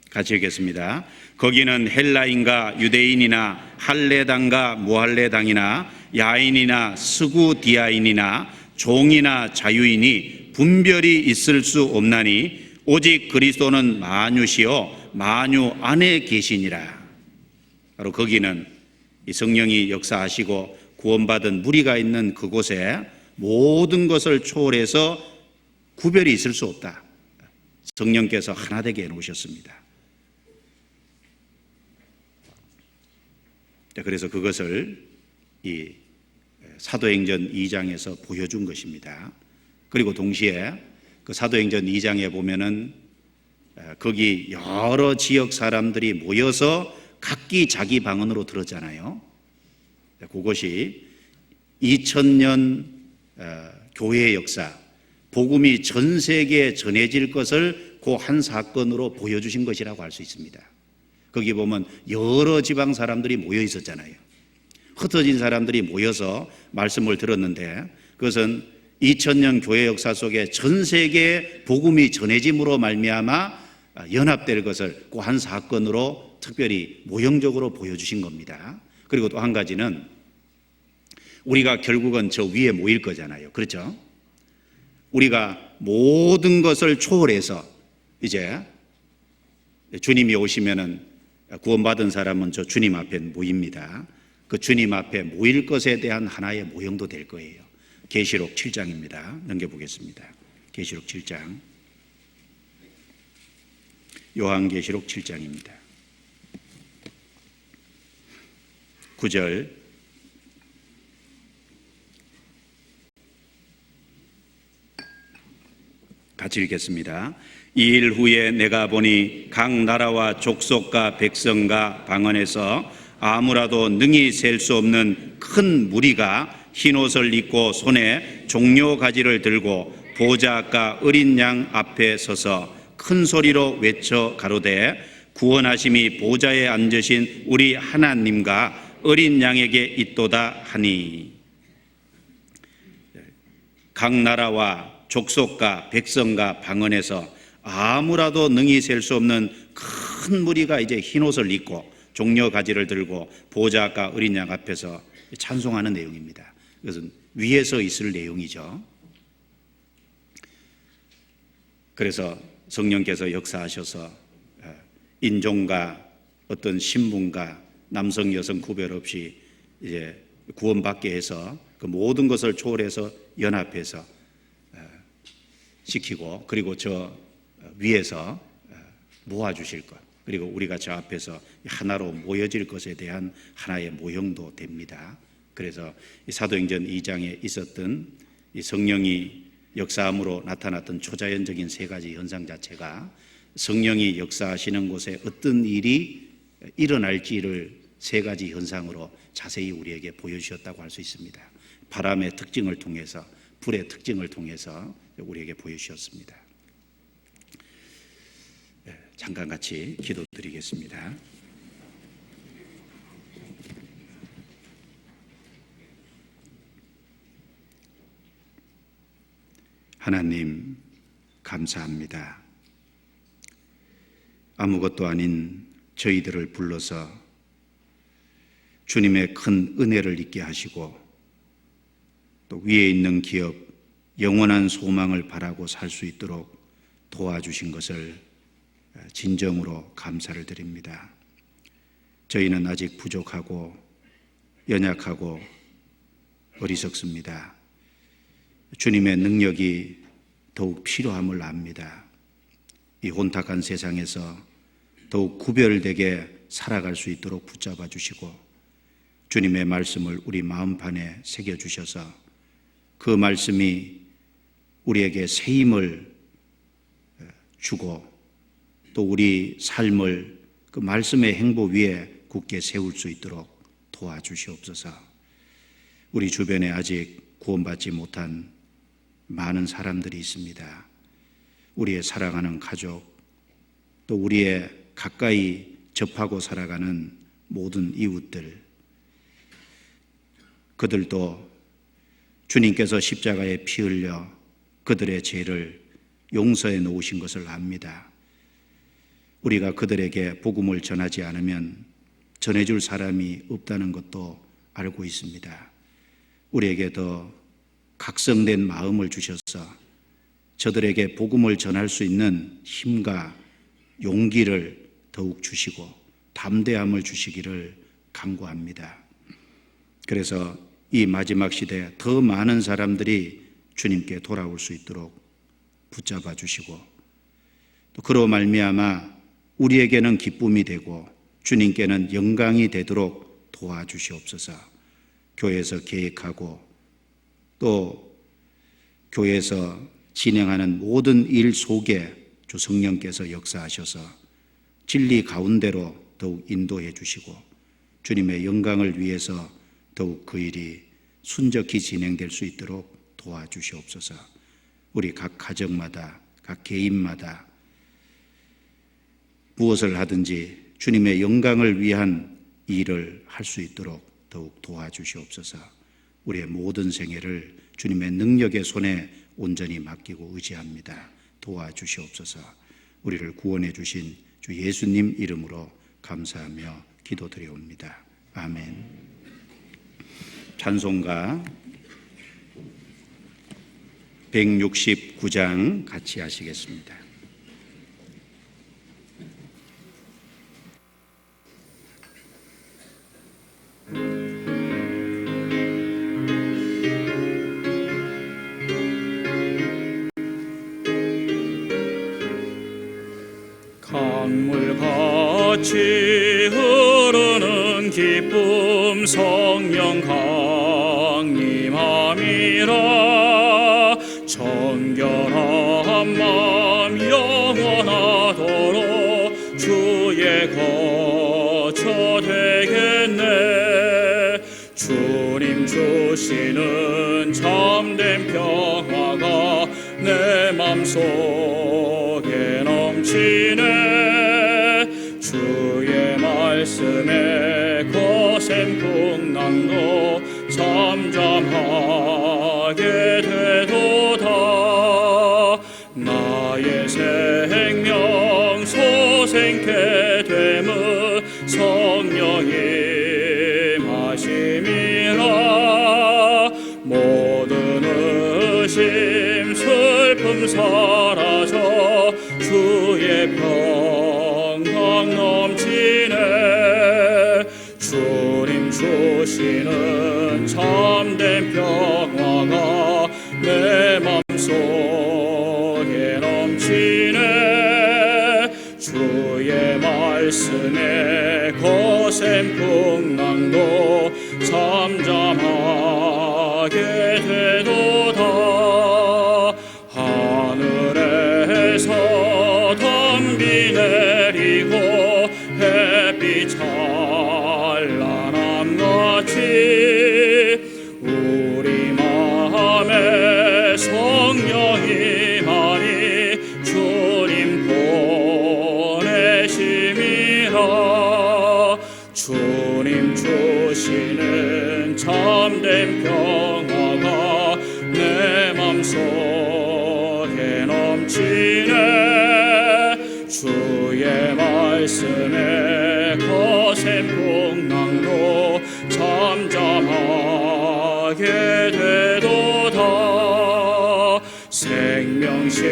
같이 읽겠습니다. 거기는 헬라인과 유대인이나 할례당과 무할례당이나 야인이나 스구디아인이나 종이나 자유인이 분별이 있을 수 없나니 오직 그리스도는 만유시요 만유 안에 계시니라. 바로 거기는 이 성령이 역사하시고 구원받은 무리가 있는 그곳에 모든 것을 초월해서 구별이 있을 수 없다. 성령께서 하나 되게 해놓으셨습니다. 그래서 그것을 이 사도행전 2장에서 보여준 것입니다. 그리고 동시에 그 사도행전 2장에 보면은 거기 여러 지역 사람들이 모여서 각기 자기 방언으로 들었잖아요. 그것이 2000년 교회의 역사, 복음이 전 세계에 전해질 것을 그 한 사건으로 보여주신 것이라고 할 수 있습니다. 거기 보면 여러 지방 사람들이 모여 있었잖아요. 흩어진 사람들이 모여서 말씀을 들었는데 그것은 2000년 교회 역사 속에 전 세계에 복음이 전해짐으로 말미암아 연합될 것을 그 한 사건으로 특별히 모형적으로 보여주신 겁니다. 그리고 또 한 가지는 우리가 결국은 저 위에 모일 거잖아요. 그렇죠? 우리가 모든 것을 초월해서 이제 주님이 오시면은 구원받은 사람은 저 주님 앞에 모입니다. 그 주님 앞에 모일 것에 대한 하나의 모형도 될 거예요. 계시록 7장입니다. 넘겨보겠습니다. 계시록 7장. 요한계시록 7장입니다. 9절 같이 읽겠습니다. 이 일 후에 내가 보니 각 나라와 족속과 백성과 방언에서 아무라도 능히 셀 수 없는 큰 무리가 흰옷을 입고 손에 종려 가지를 들고 보좌 앞과 어린 양 앞에 서서 큰 소리로 외쳐 가로되 구원하심이 보좌에 앉으신 우리 하나님과 어린 양에게 있도다 하니. 각 나라와 족속과 백성과 방언에서 아무라도 능히 셀 수 없는 큰 무리가 이제 흰옷을 입고 종려 가지를 들고 보좌 앞과 어린 양 앞에서 찬송하는 내용입니다. 이것은 위에서 있을 내용이죠. 그래서 성령께서 역사하셔서 인종과 어떤 신분과 남성 여성 구별 없이 이제 구원받게 해서 그 모든 것을 초월해서 연합해서 시키고, 그리고 저 위에서 모아주실 것, 그리고 우리가 저 앞에서 하나로 모여질 것에 대한 하나의 모형도 됩니다. 그래서 사도행전 2장에 있었던 이 성령이 역사함으로 나타났던 초자연적인 세 가지 현상 자체가 성령이 역사하시는 곳에 어떤 일이 일어날지를 세 가지 현상으로 자세히 우리에게 보여주셨다고 할 수 있습니다. 바람의 특징을 통해서, 불의 특징을 통해서 우리에게 보여주셨습니다. 잠깐 같이 기도드리겠습니다. 하나님, 감사합니다. 아무것도 아닌 저희들을 불러서 주님의 큰 은혜를 있게 하시고, 또 위에 있는 기업, 영원한 소망을 바라고 살 수 있도록 도와주신 것을 진정으로 감사를 드립니다. 저희는 아직 부족하고 연약하고 어리석습니다. 주님의 능력이 더욱 필요함을 압니다. 이 혼탁한 세상에서 더욱 구별되게 살아갈 수 있도록 붙잡아 주시고, 주님의 말씀을 우리 마음판에 새겨주셔서 그 말씀이 우리에게 새 힘을 주고, 또 우리 삶을 그 말씀의 행보 위에 굳게 세울 수 있도록 도와주시옵소서. 우리 주변에 아직 구원받지 못한 많은 사람들이 있습니다. 우리의 사랑하는 가족, 또 우리의 가까이 접하고 살아가는 모든 이웃들, 그들도 주님께서 십자가에 피 흘려 그들의 죄를 용서해 놓으신 것을 압니다. 우리가 그들에게 복음을 전하지 않으면 전해줄 사람이 없다는 것도 알고 있습니다. 우리에게 더 각성된 마음을 주셔서 저들에게 복음을 전할 수 있는 힘과 용기를 더욱 주시고 담대함을 주시기를 간구합니다. 그래서 이 마지막 시대에 더 많은 사람들이 주님께 돌아올 수 있도록 붙잡아 주시고, 또 그로 말미암아 우리에게는 기쁨이 되고 주님께는 영광이 되도록 도와주시옵소서. 교회에서 계획하고 또 교회에서 진행하는 모든 일 속에 주 성령께서 역사하셔서 진리 가운데로 더욱 인도해 주시고, 주님의 영광을 위해서 더욱 그 일이 순적히 진행될 수 있도록 도와주시옵소서. 우리 각 가정마다, 각 개인마다 무엇을 하든지 주님의 영광을 위한 일을 할 수 있도록 더욱 도와주시옵소서. 우리의 모든 생애를 주님의 능력의 손에 온전히 맡기고 의지합니다. 도와주시옵소서. 우리를 구원해 주신 주 예수님 이름으로 감사하며 기도드려옵니다. 아멘. 찬송가 169장 같이 하시겠습니다. 강물같이 흐르는 기쁨 성령 강림함이라. 정결함 참맘 영원하도록 주의 거처 되겠네. 주님 주시는 참된 평화가 내 맘속에 넘치네. 주의 말씀에 거센 풍랑도 잠잠하게 되도다. 나의 생명 소생케 됨은 성령이 마심이라. 모든 의심 슬픔 사라져 주의 평강 넘치네. 주님 주시는 참된 평화가 내 맘속에 넘치네. 주의 말씀에 거센 풍랑도 잠잠하게 되도다. 하늘에서 덤비 내리고 햇빛 찬란함같이 우리 마음에 성령이 많이 주님 보내심이라. 주님 주시는 참된 평화가 내 맘속에 넘치네. 주의 말씀에 거센 풍랑도 잠잠하게 되도다. 생명신에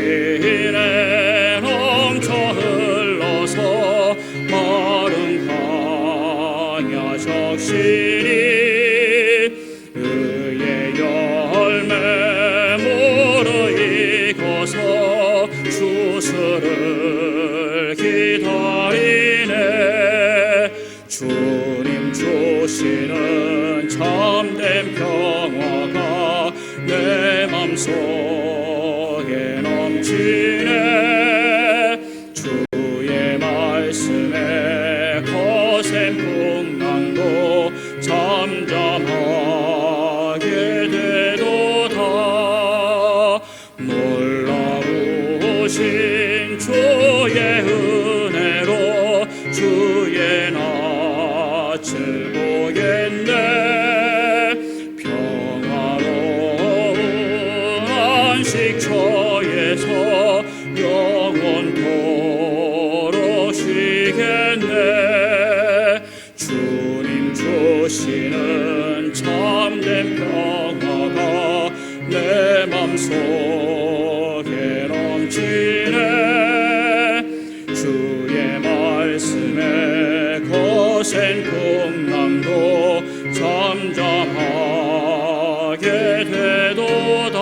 넘쳐 흘러서 마른 광야 적시니 의의 열매 무르익어서 주스를 기다리네. 주님 주시는 참된 평화가 내 맘속에 넘치네. 주의 말씀에 거센 풍랑도 잠잠하게 되도다. 놀라우신 주의 은혜로 주의 낯을 보겠네. 평화로운 안식처에서 영원토록 쉬겠네. 주님 주시는 참된 평화가 내 맘속에 넘치네. 주의 말씀에 거센 풍랑도 잠잠하게 되도다.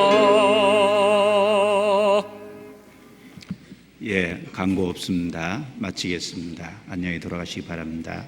예, 광고 없습니다. 마치겠습니다. 안녕히 돌아가시기 바랍니다.